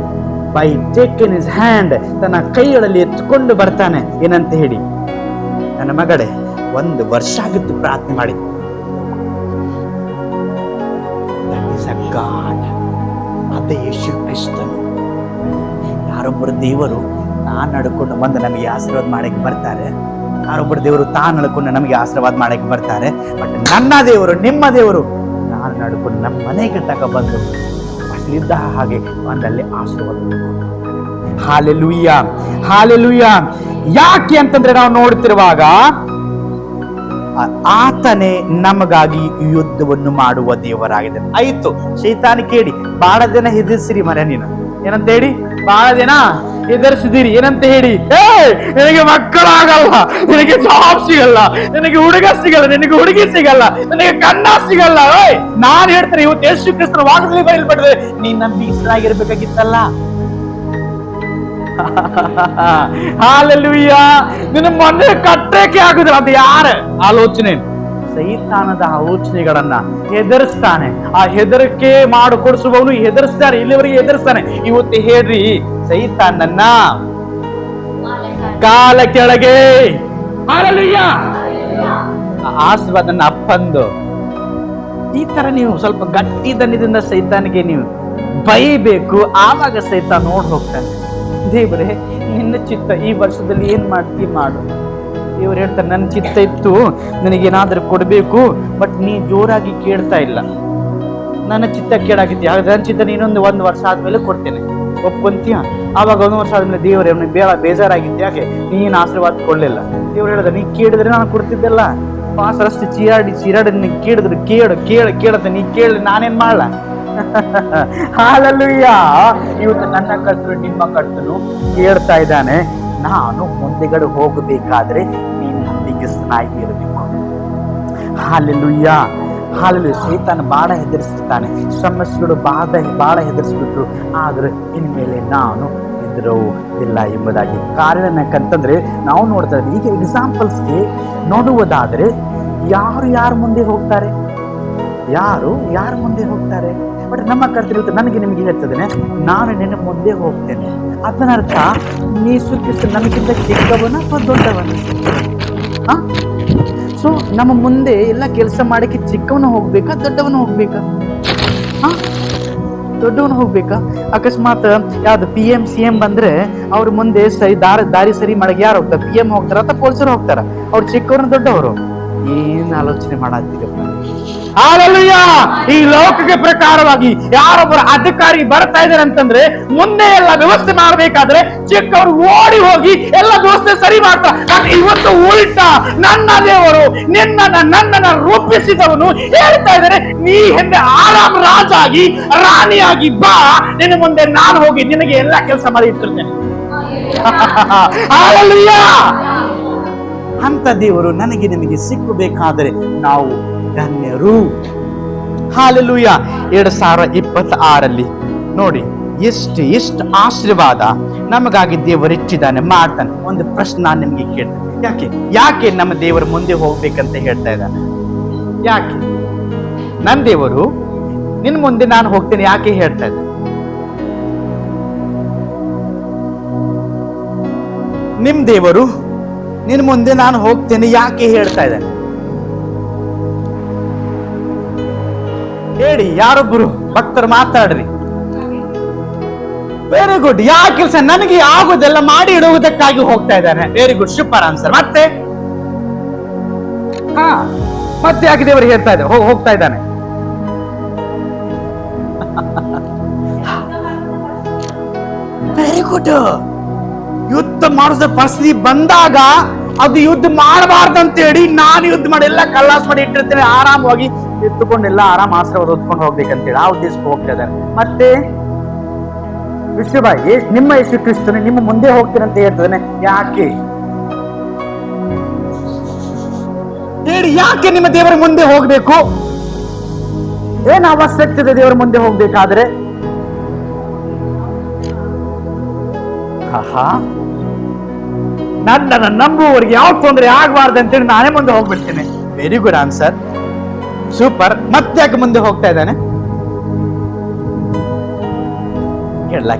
by taken his hand. ತನ್ನ ಕೈಗಳಲ್ಲಿ ಎತ್ಕೊಂಡು ಬರ್ತಾನೆ. ಏನಂತ ಹೇಳಿ, ನನ್ನ ಮಗಳೇ 1 ವರ್ಷ ಆಗಿತ್ತು ಪ್ರಾರ್ಥನೆ ಮಾಡಿ. ಗಾಡ್, ಅದೇ ಯೇಸು ಕ್ರಿಸ್ತನು. ಯಾರೊಬ್ಬರು ದೇವರು ತಾನು ನಡ್ಕೊಂಡು ಬಂದು ನಮಗೆ ಆಶೀರ್ವಾದ ಮಾಡಕ್ಕೆ ಬರ್ತಾರೆ, ಯಾರೊಬ್ಬರು ದೇವರು ತಾನು ನಡ್ಕೊಂಡು ನಮಗೆ ಆಶೀರ್ವಾದ ಮಾಡಕ್ಕೆ ಬರ್ತಾರೆ. ಬಟ್ ನನ್ನ ದೇವರು, ನಿಮ್ಮ ದೇವರು ತಾನು ನಡ್ಕೊಂಡು ನಮ್ಮ ಮನೆಗೆ ತಗೊಬಂದು ಅಲ್ಲಿದ್ದ ಹಾಗೆ ಒಂದಲ್ಲಿ ಆಶೀರ್ವಾದ. Hallelujah, hallelujah. ಯಾಕೆ ಅಂತಂದ್ರೆ ನಾವು ನೋಡ್ತಿರುವಾಗ ಆತನೇ ನಮಗಾಗಿ ಯುದ್ಧವನ್ನು ಮಾಡುವ ದೇವರಾಗಿದೆ. ಆಯ್ತು, ಶೈತಾನ ಕೇಳಿ ಬಹಳ ದಿನ ಹೆದರ್ಸಿರಿ ಮರ ನೀನು. ಏನಂತ ಹೇಳಿ ಬಹಳ ದಿನ ಹೆದರ್ಸಿದಿರಿ. ಏನಂತ ಹೇಳಿ, ನಿನಗೆ ಮಕ್ಕಳಾಗಲ್ಲ, ನಿನಗೆ ಜಾಬ್ ಸಿಗಲ್ಲ, ನಿನಗೆ ಹುಡುಗ ಸಿಗಲ್ಲ, ನಿನಗೆ ಹುಡುಗಿ ಸಿಗಲ್ಲ, ನಿನಗೆ ಕಣ್ಣ ಸಿಗಲ್ಲ. ನಾನು ಹೇಳ್ತೇನೆ, ಇವತ್ತು ಯೇಸು ಕ್ರಿಸ್ತನ ವಾಕ್ಯದಲ್ಲಿ ಬರೆಯಲ್ಪಟ್ಟಿದೆ, ನೀನ್ ನಂಬಿಕೆಯಾಗಿರ್ಬೇಕಾಗಿತ್ತಲ್ಲ. ಹಾಲೆಲೂಯಾ. ನಿನ್ನ ಮನೆ ಕಟ್ಟಕ್ಕೆ ಆಗುದಿಲ್ಲ, ಅದು ಯಾರ ಆಲೋಚನೆ? ಸೈತಾನದ ಆಲೋಚನೆಗಳನ್ನ ಹೆದರಿಸ್ತಾನೆ. ಆ ಹೆದರಿಕೆ ಮಾಡಿಕೊಡಿಸುವವನು ಹೆದರಿಸ್ತಾನೆ, ಇಲ್ಲಿವರೆಗೆ ಹೆದರಿಸ್ತಾನೆ. ಇವತ್ತು ಹೇಳ್ರಿ, ಸೈತಾನನ್ನ ಕಾಲ ಕೆಳಗೆ ಆಶೀರ್ವಾದನ ಅಪ್ಪಂದು. ಈ ತರ ನೀವು ಸ್ವಲ್ಪ ಗಟ್ಟಿ ದನಿದಿಂದ ಸೈತಾನಿಗೆ ನೀವು ಬೈಬೇಕು, ಆವಾಗ ಸೈತಾನ ನೋಡ್ ಹೋಗ್ತಾನೆ. ದೇವರೇ, ನಿನ್ನ ಚಿತ್ತ ಈ ವರ್ಷದಲ್ಲಿ ಏನ್ ಮಾಡ್ತಿ ಮಾಡು. ದೇವ್ರು ಹೇಳ್ತಾರೆ, ನನ್ನ ಚಿತ್ತ ಇತ್ತು, ನನಗೇನಾದ್ರೂ ಕೊಡ್ಬೇಕು, ಬಟ್ ನೀ ಜೋರಾಗಿ ಕೇಳ್ತಾ ಇಲ್ಲ. ನನ್ನ ಚಿತ್ತ ಕೇಳಾಗಿದ್ಯಾ, ನನ್ನ ಚಿತ್ತ ನೀನೊಂದು 1 ವರ್ಷ ಆದ್ಮೇಲೆ ಕೊಡ್ತೇನೆ, ಒಪ್ಕೊಂತೀಯ? ಆವಾಗ 1 ವರ್ಷ ಆದ್ಮೇಲೆ ದೇವರೇ ಬೇಜಾರಾಗಿದ್ಯಾಕೆ ನೀನ್ ಆಶೀರ್ವಾದ ಕೊಡ್ಲಿಲ್ಲ? ದೇವ್ರು ಹೇಳಿದ, ನೀ ಕೇಳಿದ್ರೆ ನಾನು ಕೊಡ್ತಿದ್ದೆಲ್ಲ. ಪಾಸರಷ್ಟು ಚೀರಾಡಿ ನೀ ಕೇಳಿದ್ರು ಕೇಳತ್ತೆ, ನೀ ಕೇಳಿ ನಾನೇನ್ ಮಾಡಲ್ಲ. ಹಾಲೆಲೂಯಾ. ಇವತ್ತು ನನ್ನ ಕರ್ತನು ನಿಮ್ಮ ಕರ್ತನು ಕೇಳ್ತಾ ಇದ್ದಾನೆ, ನಾನು ಮುಂದೆಗಡೆ ಹೋಗಬೇಕಾದ್ರೆ ನೀನು ನಂಬಿಕೆಸ್ತನಾಗಿ ಇರಬೇಕು. Hallelujah, hallelujah. ಸೈತಾನ ಬಾಳ ಹೆದರಿಸ್ತಾನೆ, ಸಮಸ್ಯೆಗಳು ಬಾಳ ಹೆದರಿಸ್ಬಿಟ್ರು, ಆದ್ರೆ ಇನ್ಮೇಲೆ ನಾನು ಹೆದರುವುದಿಲ್ಲ ಎಂಬುದಾಗಿ. ಕಾರಣ ಯಾಕಂತಂದ್ರೆ ನಾವು ನೋಡ್ತಾ ಇದ್ದೀವಿ, ಈಗ ಎಕ್ಸಾಂಪಲ್ಸ್ಗೆ ನೋಡುವುದಾದ್ರೆ ಯಾರು ಮುಂದೆ ಹೋಗ್ತಾರೆ, ಯಾರು ಮುಂದೆ ಹೋಗ್ತಾರೆ? ಬಟ್ ನಮ್ಮ ಕರ್ತವ್ಯ ನನಗೆ ನಿಮಗೆ ಹೇಳ್ತದೇನೆ, ನಾನು ನಿನ್ನ ಮುಂದೆ ಹೋಗ್ತೇನೆ. ಅದನ್ನರ್ಥ ನೀ ಸುಖಿಸ್ತು ನಮಗಿಂತ ಚಿಕ್ಕವನ ಅಥವಾ ದೊಡ್ಡವನ? ಸೊ ನಮ್ಮ ಮುಂದೆ ಎಲ್ಲ ಕೆಲಸ ಮಾಡಕ್ಕೆ ಚಿಕ್ಕವನು ಹೋಗ್ಬೇಕಾ, ದೊಡ್ಡವನು ಹೋಗ್ಬೇಕಾ? ದೊಡ್ಡವನು ಹೋಗ್ಬೇಕಾ? ಅಕಸ್ಮಾತ್ ಯಾವ್ದು PM CM ಬಂದ್ರೆ ಅವ್ರ ಮುಂದೆ ದಾರಿ ಸರಿ ಮಾಡಕ್ಕೆ ಯಾರು ಹೋಗ್ತಾರೆ? PM ಹೋಗ್ತಾರ ಅಥವಾ ಪೊಲೀಸರು ಹೋಗ್ತಾರ? ಅವ್ರು ಚಿಕ್ಕವ್ರನ್ನ ದೊಡ್ಡವರು? ಏನ್ ಆಲೋಚನೆ ಮಾಡತ್ತೀರಪ್ಪ? ಹಾಲೆಲೂಯಾ. ಈ ಲೋಕಕ್ಕೆ ಪ್ರಕಾರವಾಗಿ ಯಾರೊಬ್ಬರು ಅಧಿಕಾರಿ ಬರ್ತಾ ಇದ್ದಾರೆ ಅಂತಂದ್ರೆ ಮುಂದೆ ಎಲ್ಲ ವ್ಯವಸ್ಥೆ ಮಾಡ್ಬೇಕಾದ್ರೆ ಚಿಕ್ಕವರು ಓಡಿ ಹೋಗಿ ಎಲ್ಲ ವ್ಯವಸ್ಥೆ ಸರಿ ಮಾಡ್ತಾರೆ. ಇವತ್ತು ಉಲ್ಟಾ ನನ್ನ ದೇವರು ನನ್ನನ್ನ ರೂಪಿಸಿದವನು ಹೇಳ್ತಾ ಇದ್ದಾರೆ, ನೀ ಹಿಂದೆ ಆರಾಮ್ ರಾಜಾಗಿ ರಾಣಿಯಾಗಿ ಬಾ, ನಿನ್ನ ಮುಂದೆ ನಾನು ಹೋಗಿ ನಿನಗೆ ಎಲ್ಲ ಕೆಲಸ ಮಾಡಿ ಇಟ್ಟಿರ್ತೇನೆ. ಹಾಲೆಲೂಯಾ. ಅಂತ ದೇವರು ನನಗೆ ನಿಮಗೆ ಸಿಕ್ಕಬೇಕಾದರೆ ನಾವು ಧನ್ಯರು. ಹಾಲೆಲೂಯಾ. 2026 ನೋಡಿ ಎಷ್ಟು ಆಶೀರ್ವಾದ ನಮಗಾಗಿ ದೇವರಿಟ್ಟಿದ್ದಾನೆ, ಮಾಡ್ತಾನೆ. ಒಂದು ಪ್ರಶ್ನೆ ನಾನು ನಿಮ್ಗೆ ಕೇಳ್ತೇನೆ, ಯಾಕೆ ನಮ್ಮ ದೇವರು ಮುಂದೆ ಹೋಗ್ಬೇಕಂತ ಹೇಳ್ತಾ ಇದ್ದಾನೆ? ಯಾಕೆ ನನ್ನ ದೇವರು ನಿನ್ ಮುಂದೆ ನಾನು ಹೋಗ್ತೇನೆ ಯಾಕೆ ಹೇಳ್ತಾ ಇದ್ದಾನೆ? ನಿಮ್ ದೇವರು ನಿನ್ ಮುಂದೆ ನಾನು ಹೋಗ್ತೇನೆ ಯಾಕೆ ಹೇಳ್ತಾ ಇದ್ದಾನೆ? ಹೇಳಿ, ಯಾರೊಬ್ಬರು ಭಕ್ತರು ಮಾತಾಡ್ರಿ. Very good. ಯಾವ ಕೆಲಸ ನನಗೆ ಆಗುದೆಲ್ಲ ಮಾಡಿ ಇಡುವುದಕ್ಕಾಗಿ ಹೋಗ್ತಾ ಇದ್ದಾನೆ. Very good, super answer. ಮತ್ತೆ ಯಾಕೆ ದೇವರು ಹೇಳ್ತಾ ಇದ್ದಾರೆ ಹೋಗ್ತಾ ಇದ್ದಾನೆ? Very good. ಯುದ್ಧ ಮಾಡಿದ ಪರಿಸ್ಥಿತಿ ಬಂದಾಗ ಅದು ಯುದ್ಧ ಮಾಡಬಾರ್ದಂತ ಹೇಳಿ ನಾನು ಯುದ್ಧ ಮಾಡಿ ಎಲ್ಲ ಕಲ್ಲಾಸ್ ಮಾಡಿ ಇಟ್ಟಿರ್ತೇನೆ, ಆರಾಮವಾಗಿ ಎತ್ತುಕೊಂಡೆಲ್ಲ ಆರಾಮ್ ಆಶ್ರವಾದ ಹೊತ್ಕೊಂಡು ಹೋಗ್ಬೇಕಂತೇಳಿ ಆ ಉದ್ದೇಶಕ್ಕೆ ಹೋಗ್ತಾ ಇದ್ದಾರೆ. ಮತ್ತೆ ವಿಶ್ವಭಾಯಿ ನಿಮ್ಮ ಯೇಸು ಕ್ರಿಸ್ತನು ನಿಮ್ಮ ಮುಂದೆ ಹೋಗ್ತೇನೆ ಅಂತ ಹೇಳ್ತಾನೆ, ಯಾಕೆ ಹೇಳಿ? ಯಾಕೆ ನಿಮ್ಮ ದೇವರ ಮುಂದೆ ಹೋಗ್ಬೇಕು? ಏನ್ ಅವಶ್ಯಕತೆ ಇದೆ ದೇವರ ಮುಂದೆ ಹೋಗ್ಬೇಕಾದ್ರೆ? ನನ್ನನ್ನು ನಂಬುವವರಿಗೆ ಯಾವ ತೊಂದರೆ ಆಗಬಾರ್ದು ಅಂತೇಳಿ ನಾನೇ ಮುಂದೆ ಹೋಗ್ಬಿಡ್ತೇನೆ. Very good answer, super. ಮತ್ತೆ ಯಾಕೆ ಮುಂದೆ ಹೋಗ್ತಾ ಇದ್ದಾನೆ?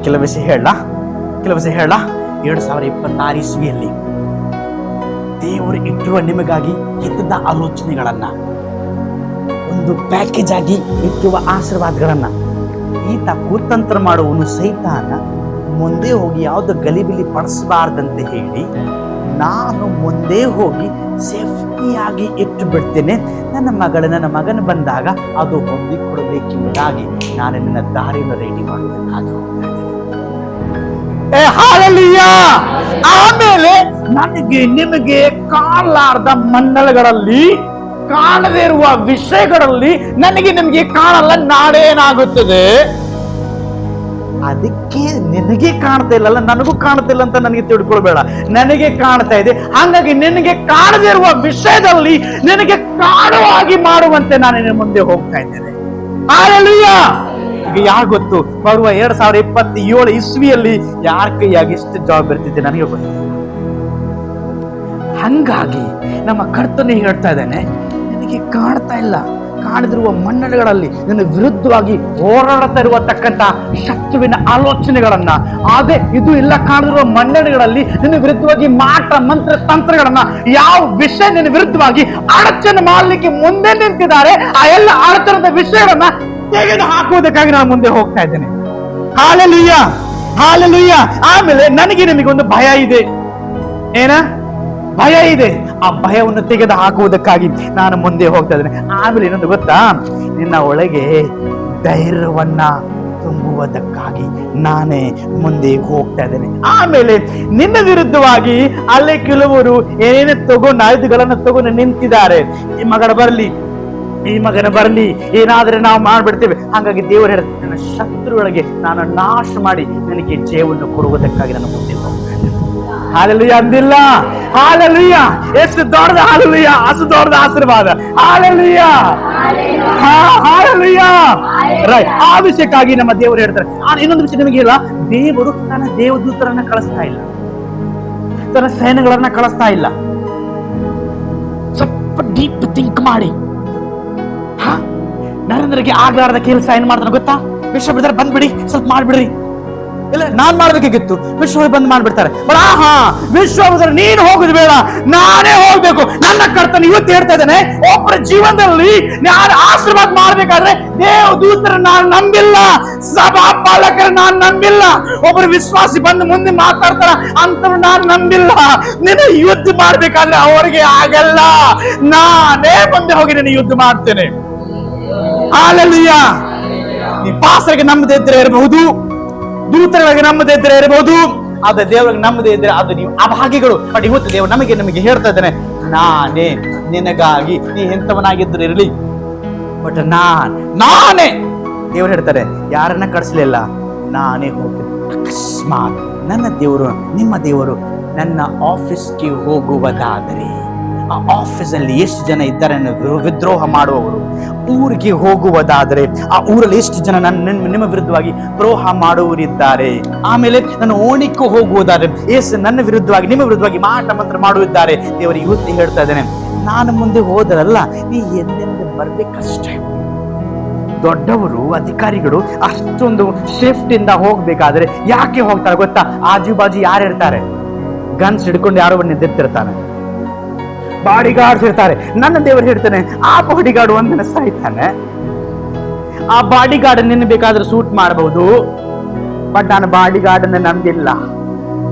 ಕೆಲವು ವಿಷಯ ಹೇಳ 2026 ಇಸ್ವಿಯಲ್ಲಿ ದೇವರು ಇಟ್ಟಿರುವ ನಿಮಗಾಗಿ ಹಿತದ ಆಲೋಚನೆಗಳನ್ನ, ಒಂದು ಪ್ಯಾಕೇಜ್ ಆಗಿ ಇಟ್ಟಿರುವ ಆಶೀರ್ವಾದಗಳನ್ನ ಈತ ಕುತಂತ್ರ ಮಾಡುವನು ಸೈತಾನ ಮುಂದೆ ಹೋಗಿ ಯಾವ್ದು ಗಲಿಬಿಲಿ ಪಡಿಸಬಾರ್ದಂತೆ ಹೇಳಿ ನಾನು ಮುಂದೆ ಹೋಗಿ ಸೇಫ್ಟಿಯಾಗಿ ಇಟ್ಟು ಬಿಡ್ತೇನೆ. ನನ್ನ ಮಗನ ಬಂದಾಗ ಅದು ಹೊಂದಿಕೊಡಬೇಕೆಂಬುದಾಗಿ ನಾನು ನನ್ನ ದಾರಿಯನ್ನು ರೆಡಿ ಮಾಡೋದಕ್ಕಾಗಿ ಹೋಗ್ತಾ ಇದ್ದೇನೆ. ಆಮೇಲೆ ನನಗೆ ನಿಮಗೆ ಕಾಣಲಾರ್ದ ಮಂಡಲಗಳಲ್ಲಿ, ಕಾಣದೇ ಇರುವ ವಿಷಯಗಳಲ್ಲಿ ನನಗೆ ನಿಮಗೆ ಕಾಣಲ್ಲ, ನಾಡೇನಾಗುತ್ತದೆ? ಅದಕ್ಕೆ ನಿನಗೆ ಕಾಣ್ತಾ ಇಲ್ಲಲ್ಲ, ನನಗೂ ಕಾಣ್ತಿಲ್ಲ ಅಂತ ನನಗೆ ತಿಳ್ಕೊಳ್ಬೇಡ. ನನಗೆ ಕಾಣ್ತಾ ಇದೆ, ಹಾಗಾಗಿ ನಿನಗೆ ಕಾಣದೇ ಇರುವ ವಿಷಯದಲ್ಲಿ ನಿನಗೆ ಕಾಣುವಾಗಿ ಮಾಡುವಂತೆ ನಾನು ನಿನ್ನ ಮುಂದೆ ಹೋಗ್ತಾ ಇದ್ದೇನೆ. ಹಾಲೆಲೂಯಾ. ಈಗ ಯಾರು ಗೊತ್ತು, ಬರುವ 2027 ಇಸ್ವಿಯಲ್ಲಿ ಯಾರ ಕೈಯಾಗಿ ಎಷ್ಟು ಜಾಬ್ ಇರ್ತಿದ್ದೆ ನನಗೆ ಗೊತ್ತಿಲ್ಲ. ಹಂಗಾಗಿ ನಮ್ಮ ಕರ್ತನೇ ಹೇಳ್ತಾ ಇದ್ದಾನೆ, ನಿನಗೆ ನಿನಗೆ ಕಾಣ್ತಾ ಇಲ್ಲ, ಕಾಣದಿರುವ ಮನ್ನಣೆಗಳಲ್ಲಿ ನಿನ್ನ ವಿರುದ್ಧವಾಗಿ ಹೋರಾಡ್ತಾ ಇರುವತಕ್ಕಂತ ಶತ್ರುವಿನ ಆಲೋಚನೆಗಳನ್ನ, ಅದೇ ಇದು ಇಲ್ಲ ಕಾಣದಿರುವ ಮನ್ನಣೆಗಳಲ್ಲಿ ನಿನ್ನ ವಿರುದ್ಧವಾಗಿ ಮಾಟ ಮಂತ್ರ ತಂತ್ರಗಳನ್ನ, ಯಾವ ವಿಷಯ ನಿನ್ನ ವಿರುದ್ಧವಾಗಿ ಅಡಚಣೆ ಮಾಡಲಿಕ್ಕೆ ಮುಂದೆ ನಿಂತಿದ್ದಾರೆ, ಆ ಎಲ್ಲ ಅಡಚಣದ ವಿಷಯಗಳನ್ನ ತೆಗೆದು ಹಾಕುವುದಕ್ಕಾಗಿ ನಾನು ಮುಂದೆ ಹೋಗ್ತಾ ಇದ್ದೇನೆ. Hallelujah, hallelujah. ಆಮೇಲೆ ನನಗೆ ನಿಮಗೆ ಒಂದು ಭಯ ಇದೆ. ಏನ ಭಯ ಇದೆ? ಆ ಭಯವನ್ನು ತೆಗೆದು ಹಾಕುವುದಕ್ಕಾಗಿ ನಾನು ಮುಂದೆ ಹೋಗ್ತಾ ಇದ್ದೇನೆ. ಆಮೇಲೆ ಇನ್ನೊಂದು ಗೊತ್ತಾ, ನಿನ್ನ ಒಳಗೆ ಧೈರ್ಯವನ್ನ ತುಂಬುವುದಕ್ಕಾಗಿ ನಾನೇ ಮುಂದೆ ಹೋಗ್ತಾ ಇದ್ದೇನೆ. ಆಮೇಲೆ ನಿನ್ನ ವಿರುದ್ಧವಾಗಿ ಅಲ್ಲೇ ಕೆಲವರು ಏನೇನೇ ಆಯುಧಗಳನ್ನು ತಗೊಂಡು ನಿಂತಿದ್ದಾರೆ. ಈ ಮಗನ ಬರಲಿ, ಈ ಮಗನ ಬರಲಿ, ಏನಾದ್ರೆ ನಾವು ಮಾಡ್ಬಿಡ್ತೇವೆ. ಹಾಗಾಗಿ ದೇವರು ಹೇಳ್ತಾರೆ, ನನ್ನ ಶತ್ರುಗಳಿಗೆ ನಾನು ನಾಶ ಮಾಡಿ ನನಗೆ ಜಯವನ್ನು ಕೊಡುವುದಕ್ಕಾಗಿ ನಾನು ಮುಂದೆ ಹೋಗ್ತೇನೆ. ಹಾಲೆಲೂಯ ಅಂದಿಲ್ಲ? ಹಾಲೆಲೂಯ. ಎಷ್ಟು ದೊಡ್ಡದ ಹಾಲೆಲೂಯ, ಅಷ್ಟು ದೊಡ್ಡದ ಆಶೀರ್ವಾದ. Hallelujah, hallelujah. ರೈಟ್. ಆ ವಿಷಯಕ್ಕಾಗಿ ನಮ್ಮ ದೇವರು ಹೇಳ್ತಾರೆ. ಇನ್ನೊಂದು ವಿಷಯ ನಿಮಗೆ ಇಲ್ಲ, ದೇವರು ತನ್ನ ದೇವದೂತರನ್ನ ಕಳಿಸ್ತಾ ಇಲ್ಲ, ತನ್ನ ಸೈನ್ಯಗಳನ್ನ ಕಳಿಸ್ತಾ ಇಲ್ಲ. ಸ್ವಲ್ಪ ಡೀಪ್ ಥಿಂಕ್ ಮಾಡಿ. ನರೇಂದ್ರಗೆ ಆಗ್ಲಾರದ ಕೆಲಸ ಏನ್ ಮಾಡ್ತಾನೆ ಗೊತ್ತಾ? ವಿಶ್ವ ಬಿಡ್ತಾರೆ, ಬಂದ್ಬಿಡಿ, ಸ್ವಲ್ಪ ಮಾಡ್ಬಿಡ್ರಿ. ಇಲ್ಲ, ನಾನ್ ಮಾಡ್ಬೇಕಾಗಿತ್ತು, ವಿಶ್ವ ಬಂದ್ ಮಾಡ್ಬಿಡ್ತಾರೆ. ವಿಶ್ವ ನೀನು ಹೋಗುದು ಬೇಡ, ನಾನೇ ಹೋಗ್ಬೇಕು. ನನ್ನ ಕರ್ತನ ಇವತ್ತು ಹೇಳ್ತಾ ಇದ್ದೇನೆ, ಒಬ್ಬರ ಜೀವನದಲ್ಲಿ ನಾನು ಆಶೀರ್ವಾದ ಮಾಡ್ಬೇಕಾದ್ರೆ ದೇವದೂತರ ನಾನು ನಂಬಿಲ್ಲ, ಸಭಾ ಪಾಲಕರ ನಾನು ನಂಬಿಲ್ಲ, ಒಬ್ಬರು ವಿಶ್ವಾಸಿ ಬಂದು ಮುಂದೆ ಮಾತಾಡ್ತಾರ ಅಂತವ್ರು ನಾನು ನಂಬಿಲ್ಲ. ನೀನು ಯುದ್ಧ ಮಾಡ್ಬೇಕಾದ್ರೆ ಅವರಿಗೆ ಆಗಲ್ಲ, ನಾನೇ ಮುಂದೆ ಹೋಗಿ ನೀನು ಯುದ್ಧ ಮಾಡ್ತೇನೆ. ಹಾಲೆಲೂಯ. ನೀ ಪಾಸರಿಗೆ ನಂಬದೇ ಇದ್ರೆ ಇರಬಹುದು, ದೂತರಿಗೆ ನಂಬದೇ ಇದ್ರೆ ಇರಬಹುದು, ಆದ್ರೆ ದೇವರಿಗೆ ನಂಬದೇ ಇದ್ರೆ ಅದು ನೀವು ಅಭಾಗಿಗಳು. ಬಟ್ ಇವತ್ತು ದೇವರು ನಮಗೆ ಹೇಳ್ತಾ ಇದ್ದಾನೆ, ನಾನೇ ನಿನಗಾಗಿ, ನೀ ಎಂತವನಾಗಿದ್ರೆ ಇರಲಿ, ಬಟ್ ನಾನೇ ದೇವರು ಹೇಳ್ತಾರೆ, ಯಾರನ್ನ ಕಳಿಸ್ಲಿಲ್ಲ, ನಾನೇ ಹೋಗ್ತೇನೆ. ಅಕಸ್ಮಾತ್ ನನ್ನ ದೇವರು, ನಿಮ್ಮ ದೇವರು ನನ್ನ ಆಫೀಸ್ಗೆ ಹೋಗುವುದಾದರೆ, ಆ ಆಫೀಸಲ್ಲಿ ಎಷ್ಟು ಜನ ಇದ್ದಾರೆ ವಿದ್ರೋಹ ಮಾಡುವವರು, ಊರಿಗೆ ಹೋಗುವುದಾದರೆ ಆ ಊರಲ್ಲಿ ಎಷ್ಟು ಜನ ನಿಮ್ಮ ವಿರುದ್ಧವಾಗಿ ದ್ರೋಹ ಮಾಡುವರಿದ್ದಾರೆ, ಆಮೇಲೆ ನನ್ನ ಓಣಿಕ್ಕೂ ಹೋಗುವುದಾದ್ರೆ ಎಷ್ಟು ನನ್ನ ವಿರುದ್ಧವಾಗಿ ನಿಮ್ಮ ವಿರುದ್ಧವಾಗಿ ಮಾಟ ಮಂತ್ರ ಮಾಡುತ್ತಿದ್ದಾರೆ. ದೇವರು ಇವತ್ತು ಹೇಳ್ತಾ ಇದ್ದೇನೆ, ನಾನು ಮುಂದೆ ಹೋದರಲ್ಲ, ನೀ ಎಂದೆಂದು ಬರ್ಬೇಕಷ್ಟೇ. ದೊಡ್ಡವರು, ಅಧಿಕಾರಿಗಳು ಅಷ್ಟೊಂದು ಸೇಫ್ಟಿಯಿಂದ ಹೋಗ್ಬೇಕಾದ್ರೆ ಯಾಕೆ ಹೋಗ್ತಾರೆ ಗೊತ್ತಾ? ಆಜು ಬಾಜು ಯಾರು ಇರ್ತಾರೆ? ಗನ್ಸ್ ಹಿಡ್ಕೊಂಡು ಯಾರೋ ನಿಂತಿರ್ತಾನೆ, ಬಾಡಿ ಗಾರ್ಡ್ಸ್ ಇರ್ತಾರೆ. ನನ್ನ ದೇವರು ಹೇಳ್ತಾನೆ, ಆ ಬಾಡಿ ಗಾರ್ಡ್ ಒಂದಿನ ಸಾಯ್ತಾನೆ. ಆ ಬಾಡಿ ಗಾರ್ಡ್ ನಿನ್ನ ಬೇಕಾದ್ರೆ ಸೂಟ್ ಮಾಡಬಹುದು, ಬಟ್ ನಾನು ಬಾಡಿ ಗಾರ್ಡ್ ಅನ್ನ ನಂಬಿಲ್ಲ.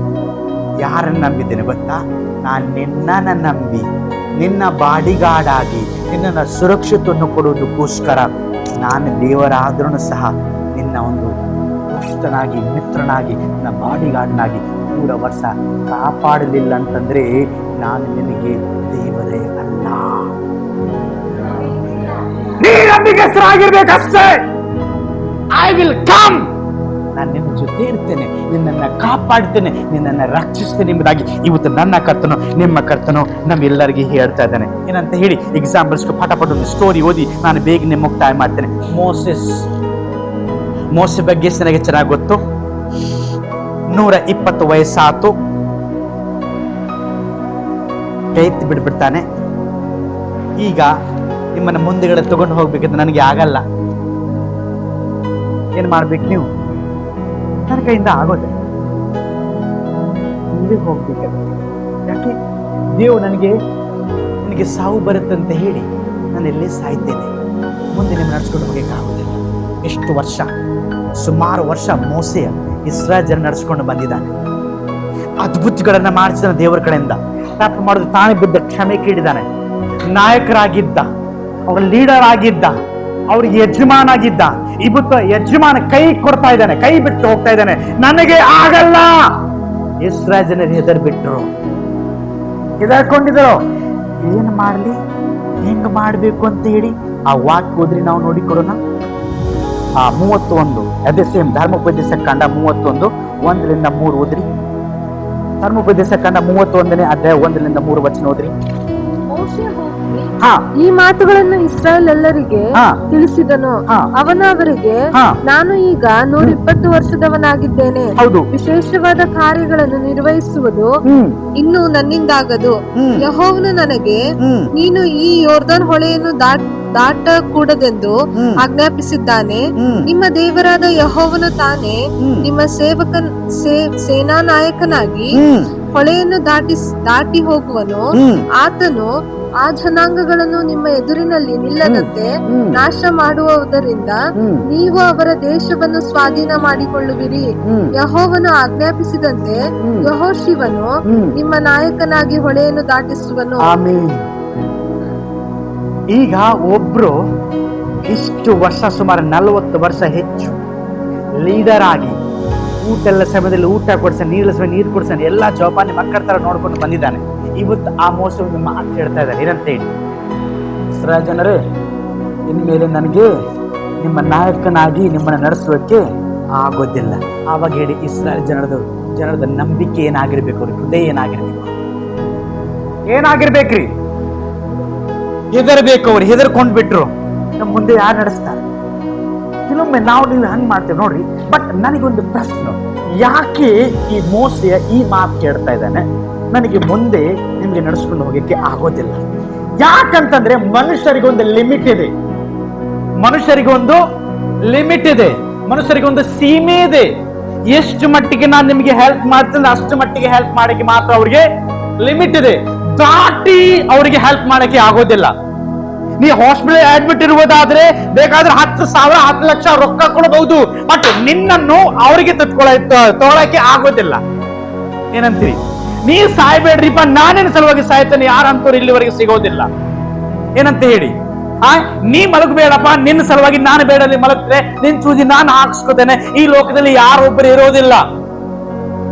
ಯಾರನ್ನ ನಂಬಿದ್ದೇನೆ ಗೊತ್ತಾ? ನಾನು ನಿನ್ನನ್ನ ನಂಬಿ, ನಿನ್ನ ಬಾಡಿ ಗಾರ್ಡ್ ಆಗಿ ನಿನ್ನ ಸುರಕ್ಷತೆಯನ್ನು ಕೊಡುವುದಕ್ಕೋಸ್ಕರ ನಾನು ದೇವರಾದ್ರೂ ಸಹ ನಿನ್ನ ಒಂದು ದೋಸ್ತನಾಗಿ, ಮಿತ್ರನಾಗಿ, ನನ್ನ ಬಾಡಿ ಗಾರ್ಡ್ನಾಗಿ 3 ವರ್ಷ ಕಾಪಾಡಲಿಲ್ಲ ಅಂತಂದ್ರೆ ನಾನು ನಿನಗೆ ದೇವರೇ ಅಲ್ಲ. ನೀ ನಂಬಿಕೆಸ್ಥರಾಗಿರ್ಬೇಕಷ್ಟೇ. ಐ ವಿಲ್ ಕಮ್, ನಾನು ನಿನ್ನ ಜೊತೆ ಇರ್ತೇನೆ, ನಿನ್ನನ್ನು ಕಾಪಾಡ್ತೇನೆ, ನಿನ್ನನ್ನು ರಕ್ಷಿಸ್ತೇನೆ ಎಂಬುದಾಗಿ ಇವತ್ತು ನನ್ನ ಕರ್ತನು, ನಿಮ್ಮ ಕರ್ತನು ನಮ್ಮೆಲ್ಲರಿಗೆ ಹೇಳ್ತಾ ಇದ್ದಾನೆ. ಏನಂತ ಹೇಳಿ ಎಕ್ಸಾಂಪಲ್ಸ್ ಪಟ ಒಂದು ಸ್ಟೋರಿ ಓದಿ ನಾನು ಬೇಗನೆ ಮುಕ್ತಾಯ ಮಾಡ್ತೇನೆ. ಮೋಸೆ ಬಗ್ಗೆ ನನಗೆ ಚೆನ್ನಾಗಿ ಗೊತ್ತು. 120 ವಯಸ್ಸಾತು, ಕೈ ಬಿಡ್ಬಿಡ್ತಾನೆ. ಈಗ ನಿಮ್ಮನ್ನ ಮುಂದೆಗಡೆ ತಗೊಂಡು ಹೋಗ್ಬೇಕಂತ ನನಗೆ ಆಗಲ್ಲ, ಏನ್ ಮಾಡ್ಬೇಕು ನೀವು? ನನ್ನ ಕೈಯಿಂದ ಆಗೋದೆ, ಮುಂದೆ ಹೋಗ್ಬೇಕಂತ. ಯಾಕೆ? ದೇವು ನನಗೆ ಸಾವು ಬರುತ್ತಂತ ಹೇಳಿ ನಾನು ಎಲ್ಲೇ ಸಾಯ್ತೇನೆ, ಮುಂದೆ ನಿಮ್ಮ ನಡ್ಸ್ಕೊಂಡು ಹೋಗಕ್ಕಾಗೋದಿಲ್ಲ. ಎಷ್ಟು ವರ್ಷ, ಸುಮಾರು ವರ್ಷ ಮೋಸೆ ಇಸ್ರಾಯೇಲ್ ಜನ ನಡೆಸ್ಕೊಂಡು ಬಂದಿದ್ದಾನೆ. ಅದ್ಭುತಗಳನ್ನ ಮಾಡಿಸಿದ ದೇವರ ಕಡೆಯಿಂದ. ತಪ್ಪು ಮಾಡಿದ್ರು ತಾನೇ ಬಿದ್ದ ಕ್ಷಮೆ ಕೇಳಿದ್ದಾನೆ. ನಾಯಕರಾಗಿದ್ದ, ಅವ್ರ ಲೀಡರ್ ಆಗಿದ್ದ, ಅವ್ರಿಗೆ ಯಜಮಾನ ಆಗಿದ್ದ. ಇವತ್ತು ಯಜಮಾನ ಕೈ ಕೊಡ್ತಾ ಇದ್ದಾನೆ, ಕೈ ಬಿಟ್ಟು ಹೋಗ್ತಾ ಇದ್ದಾನೆ. ನನಗೆ ಆಗಲ್ಲ. ಇಸ್ರಾಯೇಲ್ ಜನರು ಹೆದರ್ಕೊಂಡಿದ್ರು. ಏನ್ ಮಾಡ್ಲಿ, ಹೆಂಗ್ ಮಾಡ್ಬೇಕು ಅಂತ ಹೇಳಿ ಆ ವಾಕ್ಯ ಹೋದ್ರಿ ನಾವು ನೋಡಿಕೊಡೋಣ. 31 ಅದೇ ಸೇಮ್ ಧರ್ಮೋಪದೇಶ ಕಂಡ 31 1-3 ಓದ್ರಿ. ಧರ್ಮೋಪದೇಶ ಕಂಡ 31ನೇ ಅಧ್ಯಾಯ 1-3 ವಚನ ಓದ್ರಿ. ಮೋಶೆ ಹೋಗಿ ಹಾ ಈ ಮಾತುಗಳನ್ನು ಇಸ್ರಾಯೇಲ್ ಎಲ್ಲರಿಗೆ ಹಾ. ತಿಳಿಸಿದನು. ಹಾ. ಅವನು ಅವರಿಗೆ, ಹಾ. ನಾನು ಈಗ 120 ವರ್ಷದವನಾಗಿದ್ದೇನೆ. ಹೌದು. ವಿಶೇಷವಾದ ಕಾರ್ಯಗಳನ್ನು ನಿರ್ವಹಿಸುವುದು ಹ್ಮ್ ಇನ್ನು ನನ್ನಿಂದಾಗದು. ಹ್ಮ್. ಯೆಹೋವನು ನನಗೆ, ಹ್ಮ್ ನೀನು ಈ ಯೋರ್ದನ್ ಹೊಳೆಯನ್ನು ದಾಟಕೂಡದೆಂದು ಹ್ಮ್. ಆಜ್ಞಾಪಿಸಿದ್ದಾನೆ. ಹ್ಮ್. ನಿಮ್ಮ ದೇವರಾದ ಯೆಹೋವನು ತಾನೇ ಹ್ಮ್. ನಿಮ್ಮ ಸೇನಾ ನಾಯಕನಾಗಿ ಹ್ಮ್ ಹೊಳೆಯನ್ನು ದಾಟಿ ಹೋಗುವನು. ಹ್ಮ್. ಆತನು ಆ ಜನಾಂಗಗಳನ್ನು ನಿಮ್ಮ ಎದುರಿನಲ್ಲಿ ನಿಲ್ಲದಂತೆ ಹ್ಮ್. ನಾಶ ಮಾಡುವುದರಿಂದ ಹ್ಮ್. ನೀವು ಅವರ ದೇಶವನ್ನು ಸ್ವಾಧೀನ ಮಾಡಿಕೊಳ್ಳುವಿರಿ. ಹ್ಮ್. ಯೆಹೋವನು ಆಜ್ಞಾಪಿಸಿದಂತೆ ಹ್ಮ್. ಯೆಹೋಶುವನು ಹ್ಮ್. ನಿಮ್ಮ ನಾಯಕನಾಗಿ ಹೊಳೆಯನ್ನು ದಾಟಿಸುವನು. ಆಮೇನ್. ಈಗ ಒಬ್ರು ಇಷ್ಟು ವರ್ಷ, ಸುಮಾರು 40 ವರ್ಷ ಹೆಚ್ಚು ಲೀಡರ್ ಆಗಿ ಊಟೆಲ್ಲ ಸಮಯದಲ್ಲಿ ಊಟ ಕೊಡ್ಸಾನೆ, ನೀರು ಕೊಡ್ಸಾನೆ, ಎಲ್ಲಾ ಜವಾಬ್ದಾರಿ ಮಕ್ಕಳ ತರ ನೋಡ್ಕೊಂಡು ಬಂದಿದ್ದಾನೆ. ಇವತ್ತು ಆ ಮೋಸ ಒಂದು ಮಾತು ಹೇಳ್ತಾ ಇದ್ದಾರೆ, ಏನಂತ ಹೇಳಿ, ಇಸ್ರಾಯೇಲ್ ಜನರೇ, ಇನ್ಮೇಲೆ ನನಗೆ ನಿಮ್ಮ ನಾಯಕನಾಗಿ ನಿಮ್ಮನ್ನ ನಡೆಸೋಕೆ ಆಗೋದಿಲ್ಲ. ಆವಾಗ ಹೇಳಿ, ಇಸ್ರಾಯೇಲ್ ಜನರದ ನಂಬಿಕೆ ಏನಾಗಿರ್ಬೇಕು, ಅವ್ರ ಹೃದಯ ಏನಾಗಿರ್ಬೇಕ್ರಿ? ಹೆದರ್ಬೇಕು. ಅವ್ರು ಹೆದರ್ಕೊಂಡ್ಬಿಟ್ರು, ನಮ್ಮ ಮುಂದೆ ಯಾರು ನಡೆಸ್ತಾರೆ? ಕೆಲವೊಮ್ಮೆ ನೀವು ಹಂಗ್ ಮಾಡ್ತೇವೆ ನೋಡ್ರಿ. ಬಟ್ ನನಗೊಂದು ಪ್ರಶ್ನೆ, ಯಾಕೆ ಈ ಮೋಸೆಯ ಈ ಮಾತು ಕೇಳ್ತಾ ಇದ್ದಾನೆ, ನನಗೆ ಮುಂದೆ ನಿಮ್ಗೆ ನಡೆಸ್ಕೊಂಡು ಹೋಗಕ್ಕೆ ಆಗೋದಿಲ್ಲ? ಯಾಕಂತಂದ್ರೆ ಮನುಷ್ಯರಿಗೊಂದು ಲಿಮಿಟ್ ಇದೆ, ಮನುಷ್ಯರಿಗೊಂದು ಸೀಮೆ ಇದೆ. ಎಷ್ಟು ಮಟ್ಟಿಗೆ ನಾನು ನಿಮಗೆ ಹೆಲ್ಪ್ ಮಾಡ್ತೀನಿ ಅಷ್ಟು ಮಟ್ಟಿಗೆ ಹೆಲ್ಪ್ ಮಾಡಕ್ಕೆ ಮಾತ್ರ ಅವ್ರಿಗೆ ಲಿಮಿಟ್ ಇದೆ. ದಾಟಿ ಅವರಿಗೆ ಹೆಲ್ಪ್ ಮಾಡಕ್ಕೆ ಆಗೋದಿಲ್ಲ. ನೀ ಹಾಸ್ಪಿಟಲ್ ಅಡ್ಮಿಟ್ ಇರುವುದಾದ್ರೆ ಬೇಕಾದ್ರೆ 10,000 10 ಲಕ್ಷ ರೊಕ್ಕ ಕೊಡಬಹುದು, ಬಟ್ ನಿನ್ನನ್ನು ಅವರಿಗೆ ತಗೊಳಕ್ಕೆ ಆಗೋದಿಲ್ಲ. ಏನಂತೀರಿ? ನೀ ಸಾಯ್ಬೇಡ್ರಿಪ್ಪ, ನಾನೇನು ಸಲುವಾಗಿ ಸಾಯ್ತೇನೆ, ಯಾರಂತವ್ರು ಇಲ್ಲಿವರೆಗೆ ಸಿಗೋದಿಲ್ಲ. ಏನಂತ ಹೇಳಿ? ನೀ ಮಲಗಬೇಡಪ್ಪ, ನಿನ್ನ ಸಲುವಾಗಿ ನಾನು ಬೇಡಲ್ಲಿ ಮಲಗ್ತೇನೆ, ನಿನ್ ಚೂಜಿ ನಾನು ಹಾಕ್ಸ್ಕೊತೇನೆ. ಈ ಲೋಕದಲ್ಲಿ ಯಾರೊಬ್ಬರು ಇರೋದಿಲ್ಲ.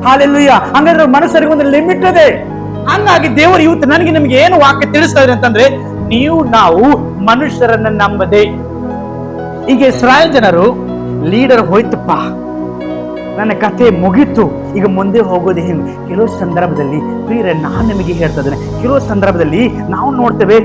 ಹಾಲೆಲೂಯಾ. ಹಂಗಾದ್ರೆ ಮನುಷ್ಯರಿಗೆ ಒಂದು ಲಿಮಿಟ್ ಇದೆ. ಹಂಗಾಗಿ ದೇವರು ಇವತ್ತು ನನಗೆ ನಿಮ್ಗೆ ಏನು ವಾಕ್ಯ ತಿಳಿಸ್ತಾ ಇದೆ ಅಂತಂದ್ರೆ, ನಾವು ಮನುಷ್ಯರನ್ನ ನಂಬದೆ. ಈಗ ಇಸ್ರಾಯೇಲ್ ಜನರು ಲೀಡರ್ ಹೋಯ್ತಪ್ಪ, ನನ್ನ ಕಥೆ ಮುಗೀತು, ಈಗ ಮುಂದೆ ಹೋಗೋದು ಹೆಂಗೆ? ಕೆಲವು ಸಂದರ್ಭದಲ್ಲಿ ಪ್ರಿಯರೇ, ನಾನು ನಿಮಗೆ ಹೇಳ್ತಾ ಇದ್ದೇನೆ, ಕೆಲವು ಸಂದರ್ಭದಲ್ಲಿ ನಾವು ನೋಡ್ತೇವೆ,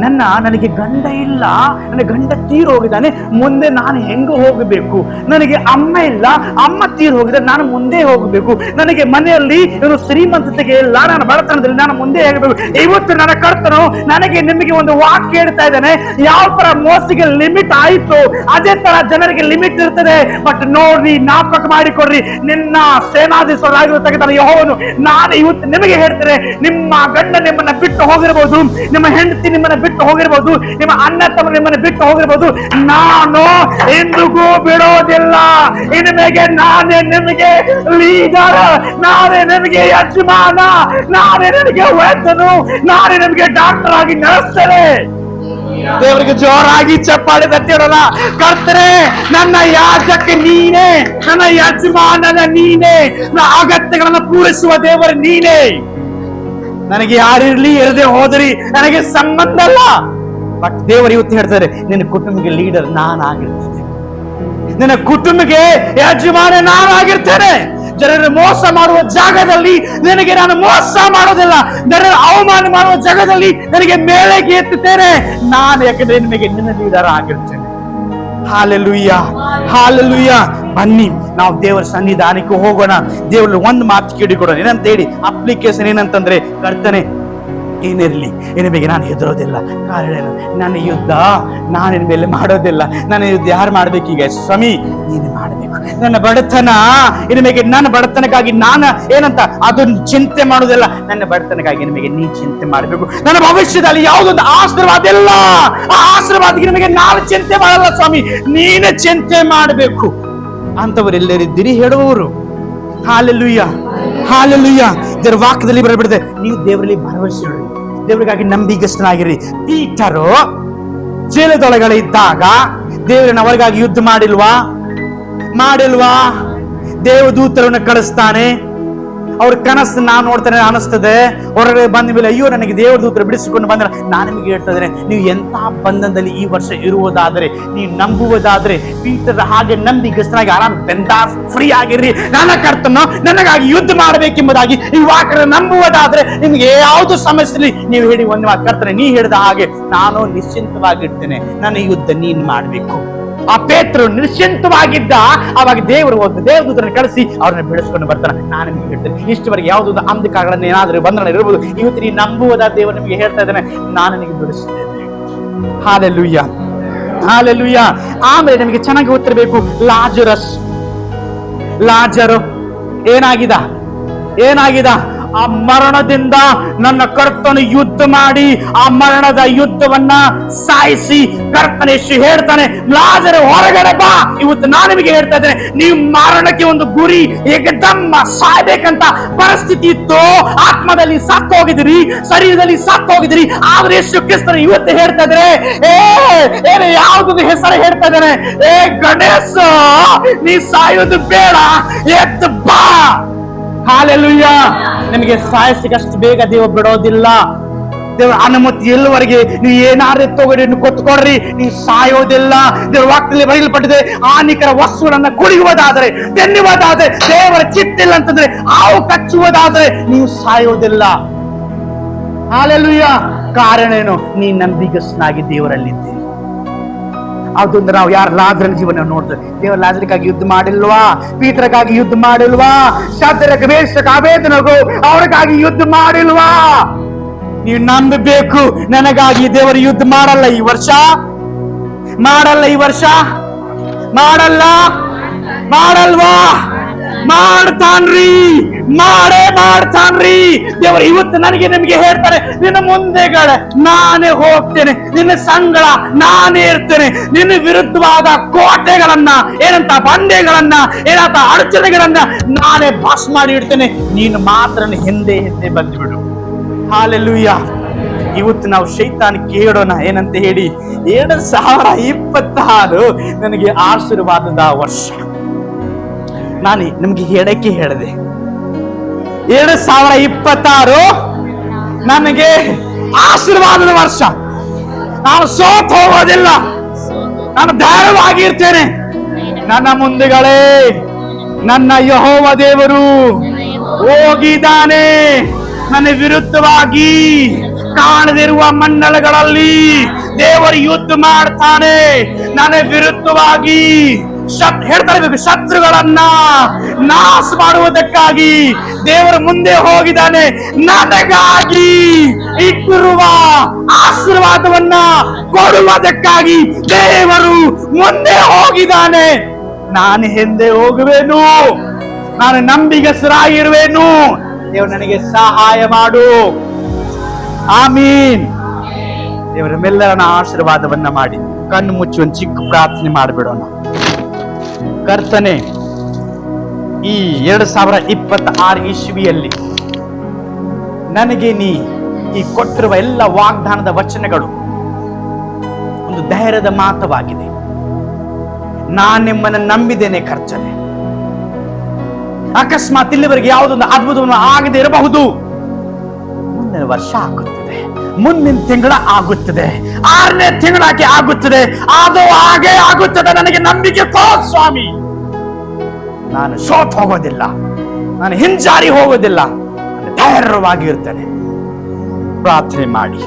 ನನಗೆ ಗಂಡ ಇಲ್ಲ, ನನ್ನ ಗಂಡ ತೀರ್ ಹೋಗಿದ್ದಾನೆ, ಮುಂದೆ ನಾನು ಹೆಂಗ ಹೋಗಬೇಕು? ನನಗೆ ಅಮ್ಮ ಇಲ್ಲ, ಅಮ್ಮ ತೀರ್ ಹೋಗಿದ್ದಾರೆ, ನಾನು ಮುಂದೆ ಹೋಗಬೇಕು. ನನಗೆ ಮನೆಯಲ್ಲಿ ಇವರು ಶ್ರೀಮಂತತೆಗೆ ಇಲ್ಲ, ನಾನು ಬಡತನದಲ್ಲಿ ನಾನು ಮುಂದೆ ಹೋಗಬೇಕು. ಇವತ್ತು ನನ್ನ ಕರ್ತನು ನನಗೆ ನಿಮಗೆ ಒಂದು ವಾಕ್ಯ ಹೇಳ್ತಾ ಇದ್ದಾನೆ, ಯಾವ ತರ ಮೋಸಿಗೆ ಲಿಮಿಟ್ ಆಯಿತು ಅದೇ ತರ ಜನರಿಗೆ ಲಿಮಿಟ್ ಇರ್ತದೆ. ಬಟ್ ನೋಡ್ರಿ, ಜ್ಞಾಪಕ ಮಾಡಿಕೊಡ್ರಿ, ನಿನ್ನ ಸೇನಾಧೀಶ್ವರಾಗಿರತಕ್ಕಂಥ ಯೆಹೋವನು ನಾನು ಇವತ್ತು ನಿಮಗೆ ಹೇಳ್ತೇನೆ, ನಿಮ್ಮ ಗಂಡ ನಿಮ್ಮನ್ನ ಬಿಟ್ಟು ಹೋಗಿರಬಹುದು, ನಿಮ್ಮ ಹೆಂಡತಿ ನಿಮ್ಮನ್ನ ಬಿಟ್ಟು ಹೋಗಿರಬಹುದು, ನಿಮ್ಮ ಅಣ್ಣ ತಮ್ಮ ನಿಮ್ಮನ್ನ ಬಿಟ್ಟು ಹೋಗಿರಬಹುದು, ನಾನು ಎಂದಿಗೂ ಬಿಡೋದಿಲ್ಲ. ಇನ್ಮೇಲೆ ನಾನೇ ನಿಮಗೆ ಲೀಡರ್, ನಾನೇ ನಿಮಗೆ ಯಜಮಾನ, ನಾನೇ ನಿಮಗೆ ವೈದ್ಯನು, ನಾನೇ ನಿಮಗೆ ಡಾಕ್ಟರ್ ಆಗಿ ನಡೆಸ್ತೇನೆ. ದೇವರಿಗೆ ಜೋರಾಗಿ ಚಪ್ಪಾಳೆ ತಟ್ಟಿರೋಣ. ಕರ್ತನೇ, ನನ್ನ ಯಾಜಕ ನೀನೇ, ನನ್ನ ಯಜಮಾನನ ನೀನೇ, ನನ್ನ ಅಗತ್ಯಗಳನ್ನು ಪೂರೈಸುವ ದೇವರ ನೀನೇ. ನನಗೆ ಯಾರಿರ್ಲಿ ಇರದೆ ಹೋದ್ರಿ ನನಗೆ ಸಂಬಂಧ ಅಲ್ಲ. ಬಟ್ ದೇವರು ಇವತ್ತು ಹೇಳ್ತಾರೆ, ನಿನ್ನ ಕುಟುಂಬಕ್ಕೆ ಲೀಡರ್ ನಾನಾಗಿರ್ತೇನೆ, ನಿನ್ನ ಕುಟುಂಬಕ್ಕೆ ಯಜಮಾನ ನಾನಾಗಿರ್ತೇನೆ. ಜನರ ಮೋಸ ಮಾಡುವ ಜಾಗದಲ್ಲಿ ನನಗೆ ನಾನು ಮೋಸ ಮಾಡೋದಿಲ್ಲ, ಜನರ ಅವಮಾನ ಮಾಡುವ ಜಾಗದಲ್ಲಿ ನನಗೆ ಮೇಲೆಗೆ ಎತ್ತುತ್ತೇನೆ ನಾನು, ಯಾಕಂದ್ರೆ ನಿಮಗೆ ನಿನ್ನ ಲೀಡರ್ ಆಗಿರ್ತೇನೆ. Hallelujah, hallelujah. ಬನ್ನಿ ನಾವು ದೇವರ ಸನ್ನಿಧಾನಕ್ಕೆ ಹೋಗೋಣ. ದೇವರಲ್ಲಿ ಒಂದು ಮಾತು ಕೇಳಿಕೊಡೋಣ. ಏನಂತ ಹೇಳಿ ಅಪ್ಲಿಕೇಶನ್ ಏನಂತಂದ್ರೆ, ಕರ್ತನೆ ಏನಿರ್ಲಿ ನಿಮಗೆ ನಾನು ಹೆದರೋದಿಲ್ಲ. ಕಾರಣ ನನ್ನ ಯುದ್ಧ ನಾನು ಮೇಲೆ ಮಾಡೋದಿಲ್ಲ. ನನ್ನ ಯುದ್ಧ ಯಾರು ಮಾಡ್ಬೇಕೀಗ? ಸ್ವಾಮಿ ನೀನು ಮಾಡಬೇಕು. ನನ್ನ ಬಡತನ ನಿಮಗೆ, ನನ್ನ ಬಡತನಕ್ಕಾಗಿ ನಾನು ಏನಂತ ಅದನ್ನು ಚಿಂತೆ ಮಾಡೋದಿಲ್ಲ. ನನ್ನ ಬಡತನಕ್ಕಾಗಿ ನಿಮಗೆ ನೀ ಚಿಂತೆ ಮಾಡಬೇಕು. ನನ್ನ ಭವಿಷ್ಯದಲ್ಲಿ ಯಾವುದೊಂದು ಆಶೀರ್ವಾದ ಇಲ್ಲ, ಆ ಆಶೀರ್ವಾದಕ್ಕೆ ನಿಮಗೆ ನಾನು ಚಿಂತೆ ಮಾಡಲ್ಲ ಸ್ವಾಮಿ, ನೀನು ಚಿಂತೆ ಮಾಡಬೇಕು ಅಂತವರೆಲ್ಲರಿದ್ದೀರಿ ಹೇಳುವವರು. Hallelujah, hallelujah. ದೇವರ ವಾಕ್ಯದಲ್ಲಿ ಬರಬಿಡುತ್ತೆ, ನೀವು ದೇವರಲ್ಲಿ ಭರವಸೆ ಇಡ್ರಿ, ದೇವರಿಗಾಗಿ ನಂಬಿಗಸ್ತನಾಗಿರಿ. ಪೀಟರು ಜೇಲದೊಳಗಡೆ ಇದ್ದಾಗ ದೇವರನ್ನ ಅವರಿಗಾಗಿ ಯುದ್ಧ ಮಾಡಿಲ್ವಾ? ದೇವದೂತರನ್ನು ಕಳಿಸ್ತಾನೆ. ಅವ್ರ ಕನಸು ನಾನು ನೋಡ್ತೇನೆ ಅನಿಸ್ತದೆ. ಹೊರಗಡೆ ಬಂದ ಮೇಲೆ ಅಯ್ಯೋ ನನಗೆ ದೇವರ ದೂತರು ಬಿಡಿಸಿಕೊಂಡು ಬಂದ್ರೆ ನಾನು ನಿಮಗೆ ಹೇಳ್ತಾ ಇದ್ದೇನೆ, ನೀವು ಎಂಥ ಬಂಧನದಲ್ಲಿ ಈ ವರ್ಷ ಇರುವುದಾದ್ರೆ, ನೀವು ನಂಬುವುದಾದ್ರೆ ಪೀಟರ್ ಹಾಗೆ ನಂಬಿಗಸ್ತನಾಗಿ ಆರಾಮ್ ಬೆಂದಾಸ್ ಫ್ರೀ ಆಗಿರ್ರಿ. ನನ್ನ ಕರ್ತನು ನನಗಾಗಿ ಯುದ್ಧ ಮಾಡಬೇಕೆಂಬುದಾಗಿ ಈ ವಾಕ್ಯ ನಂಬುವುದಾದ್ರೆ ನಿಮ್ಗೆ ಯಾವುದು ಸಮಸ್ಯೆ ನೀವು ಹೇಳಿ ಒಂದು ಮಾತು, ಕರ್ತನೆ ನೀ ಹೇಳಿದ ಹಾಗೆ ನಾನು ನಿಶ್ಚಿಂತವಾಗಿರ್ತೇನೆ, ನನ್ನ ಯುದ್ಧ ನೀನ್ ಮಾಡ್ಬೇಕು. ಆ ಪೇತ್ರರು ನಿಶ್ಚಿಂತವಾಗಿದ್ದ. ಅವಾಗ ದೇವರು ದೇವದೂತರನ್ನು ಕಳಿಸಿ ಅವ್ರನ್ನ ಬಿಡಿಸ್ಕೊಂಡು ಬರ್ತಾನೆ. ನಾನು ನಿಮ್ಗೆ ಹೇಳ್ತೇನೆ, ಇಷ್ಟವರೆಗೆ ಯಾವುದೋ ಅಂಧಕಾರಗಳನ್ನ ಏನಾದರೂ ಬಂಧನ ಇರಬಹುದು, ಇವತ್ತು ನೀವು ನಂಬುವುದ ದೇವರು ನಿಮಗೆ ಹೇಳ್ತಾ ಇದ್ದಾನೆ, ನಾನು ನಿಮಗೆ ಬಿಡಿಸ್ತೇನೆ. Hallelujah, hallelujah. ಆಮೇಲೆ ನಿಮಗೆ ಚೆನ್ನಾಗಿ ಗೊತ್ತಿರಬೇಕು, ಲಾಜರು ಏನಾಗಿದ ಆ ಮರಣದಿಂದ ನನ್ನ ಕರ್ತನು ಯುದ್ಧ ಮಾಡಿ ಆ ಮರಣದ ಯುದ್ಧವನ್ನ ಸಾಯಿಸಿ ಕರ್ತನ ಯೇಸು ಹೇಳ್ತಾನೆ, ಲಾಜರು ಹೊರಗಡೆ ಬಾ. ಇವತ್ತು ನಾನು ನಿಮಗೆ ಹೇಳ್ತಾ ಇದ್ದೇನೆ, ನೀವು ಮರಣಕ್ಕೆ ಒಂದು ಗುರಿ ಏಕದಮ್ಮ ಸಾಯ್ಬೇಕಂತ ಪರಿಸ್ಥಿತಿ ಇತ್ತು. ಆತ್ಮದಲ್ಲಿ ಸತ್ತು ಹೋಗಿದ್ರಿ, ಶರೀರದಲ್ಲಿ ಸತ್ತು ಹೋಗಿದ್ರಿ. ಆದ್ರೆ ಯೇಸು ಕ್ರಿಸ್ತರು ಇವತ್ತು ಹೇಳ್ತಾ ಇದ್ದಾರೆ, ಏನು ಯಾವುದೊಂದು ಹೆಸರು ಹೇಳ್ತಾ ಇದ್ದಾನೆ, ಗಣೇಶ ನೀ ಸಾಯೋದು ಬೇಡ, ಎದ್ದು ಬಾ. ಹಾಲೆಲೂಯ. ನಿಮಗೆ ಸಾಯಿಸಿಗಷ್ಟು ಬೇಗ ದೇವ ಬಿಡೋದಿಲ್ಲ. ದೇವರ ಅನುಮತಿ ಎಲ್ಲವರೆಗೆ ನೀವು ಏನಾದ್ರೂ ತಗೋರಿ, ಕೊತ್ಕೊಡ್ರಿ, ನೀವು ಸಾಯೋದಿಲ್ಲ. ದೇವರ ವಾಕ್ಯದಲ್ಲಿ ಬರೆಯಲ್ಪಟ್ಟಿದೆ, ಹಾನಿಕರ ವಸ್ತುಗಳನ್ನ ಕುಡಿಯುವುದಾದ್ರೆ, ತಿನ್ನುವುದಾದ್ರೆ, ದೇವರ ಚಿತ್ತಿಲ್ಲ ಅಂತಂದ್ರೆ, ಹಾವು ಕಚ್ಚುವುದಾದ್ರೆ ನೀವು ಸಾಯೋದಿಲ್ಲ. ಹಾಲೆಲೂಯ. ಕಾರಣ ಏನು? ನೀ ನಂಬಿಗಸ್ತನಾಗಿ ದೇವರಲ್ಲಿದ್ದೀರಿ. ಅದೊಂದು ನಾವು ಯಾರು ಲಾಜರನ ಜೀವನ ನೋಡ್ತೇವೆ. ದೇವರ ಲಾಜರಿಗಾಗಿ ಯುದ್ಧ ಮಾಡಿಲ್ವಾ? ಪೀತರಕ್ಕಾಗಿ ಯುದ್ಧ ಮಾಡಿಲ್ವಾ? ಶಾದ್ರಕ ಮೇಷಕ ಅಬೇದನಗೋ ಅವ್ರಿಗಾಗಿ ಯುದ್ಧ ಮಾಡಿಲ್ವಾ? ನೀವು ನಂಬಬೇಕು, ನನಗಾಗಿ ದೇವರು ಯುದ್ಧ ಮಾಡಲ್ಲ ಈ ವರ್ಷ, ಮಾಡಲ್ವಾ? ಮಾಡ್ತಾನ್ರಿ, ಮಾಡ್ತಾನ್ರಿ ದೇವರು. ಇವತ್ತು ನನಗೆ ನಿಮಗೆ ಹೇಳ್ತಾರೆ, ನಿನ್ನ ಮುಂದೆಗಡೆ ನಾನೇ ಹೋಗ್ತೇನೆ, ನಿನ್ನ ಸಂಗಡ ನಾನೇ ಇರ್ತೇನೆ. ನಿನ್ನ ವಿರುದ್ಧವಾದ ಕೋಟೆಗಳನ್ನ, ಏನಂತ ಬಂಡೆಗಳನ್ನ, ಏನಂತ ಅಡಚಣೆಗಳನ್ನ ನಾನೇ ಬಾಸ್ ಮಾಡಿ ಇಡ್ತೇನೆ. ನೀನು ಮಾತ್ರ ಹಿಂದೆ ಬಂದುಬಿಡು. ಹಾಲೆಲೂಯ. ಇವತ್ತು ನಾವು ಶೈತಾನ್ ಕೇಳೋಣ ಏನಂತ ಹೇಳಿ, 2026 ನನಗೆ ಆಶೀರ್ವಾದದ ವರ್ಷ. ನಾನು ನಿಮ್ಗೆ ಹೇಳಕ್ಕೆ ಹೇಳಿದೆ, 2026 ನನಗೆ ಆಶೀರ್ವಾದದ ವರ್ಷ. ನಾನು ಸೋತು ಹೋಗೋದಿಲ್ಲ, ನಾನು ಧೈರ್ಯವಾಗಿರ್ತೇನೆ. ನನ್ನ ಮುಂದೆಗಳೇ ನನ್ನ ಯೆಹೋವ ದೇವರು ಹೋಗಿದ್ದಾನೆ. ನನ್ನ ವಿರುದ್ಧವಾಗಿ ಕಾಣದಿರುವ ಮಂಡಲಗಳಲ್ಲಿ ದೇವರು ಯುದ್ಧ ಮಾಡ್ತಾನೆ. ನನ್ನ ವಿರುದ್ಧವಾಗಿ ಹೇಳ್ತಾ ಇರಬೇಕು, ಶತ್ರುಗಳನ್ನ ನಾಶ ಮಾಡುವುದಕ್ಕಾಗಿ ದೇವರು ಮುಂದೆ ಹೋಗಿದ್ದಾನೆ. ನನಗಾಗಿ ಇಟ್ಟಿರುವ ಆಶೀರ್ವಾದವನ್ನ ಕೊಡುವುದಕ್ಕಾಗಿ ದೇವರು ಮುಂದೆ ಹೋಗಿದ್ದಾನೆ. ನಾನು ಹಿಂದೆ ಹೋಗುವೆನು, ನಾನು ನಂಬಿಗಸ್ತರಾಗಿರುವೆನು. ದೇವರು ನನಗೆ ಸಹಾಯ ಮಾಡು. ಆಮೀನ್. ದೇವರ ಮೇಲೆಲ್ಲರನ್ನ ಆಶೀರ್ವಾದವನ್ನ ಮಾಡಿ ಕಣ್ಣು ಮುಚ್ಚಿ ಒಂದು ಚಿಕ್ಕ ಪ್ರಾರ್ಥನೆ ಮಾಡಿಬಿಡೋಣ. ಕರ್ತನೆ, ಈ 2026 ಇಸ್ವಿಯಲ್ಲಿ ನನಗೆ ನೀ ಈ ಕೊಟ್ಟಿರುವ ಎಲ್ಲ ವಾಗ್ದಾನದ ವಚನಗಳು ಒಂದು ಧೈರ್ಯದ ಮಾತವಾಗಿದೆ. ನಾನು ನಿಮ್ಮನ್ನು ನಂಬಿದ್ದೇನೆ ಕರ್ತನೆ. ಅಕಸ್ಮಾತ್ ಇಲ್ಲಿವರೆಗೆ ಯಾವುದೊಂದು ಅದ್ಭುತವನ್ನು ಆಗದೆ ಇರಬಹುದು. ಮುಂದಿನ ವರ್ಷ ಆಗುತ್ತದೆ, ಮುಂದಿನ ತಿಂಗಳ ಆಗುತ್ತದೆ, 6ನೇ ತಿಂಗಳಾಗಿ ಆಗುತ್ತದೆ, ಅದು ಹಾಗೆ ಆಗುತ್ತದೆ. ನನಗೆ ನಂಬಿಕೆ ತೋ ಸ್ವಾಮಿ. ನಾನು ಸೋತ್ ಹೋಗೋದಿಲ್ಲ, ನಾನು ಹಿಂಜಾರಿ ಹೋಗೋದಿಲ್ಲ, ನಾನು ಧೈರ್ಯವಾಗಿ ಇರ್ತೇನೆ. ಪ್ರಾರ್ಥನೆ ಮಾಡಿ.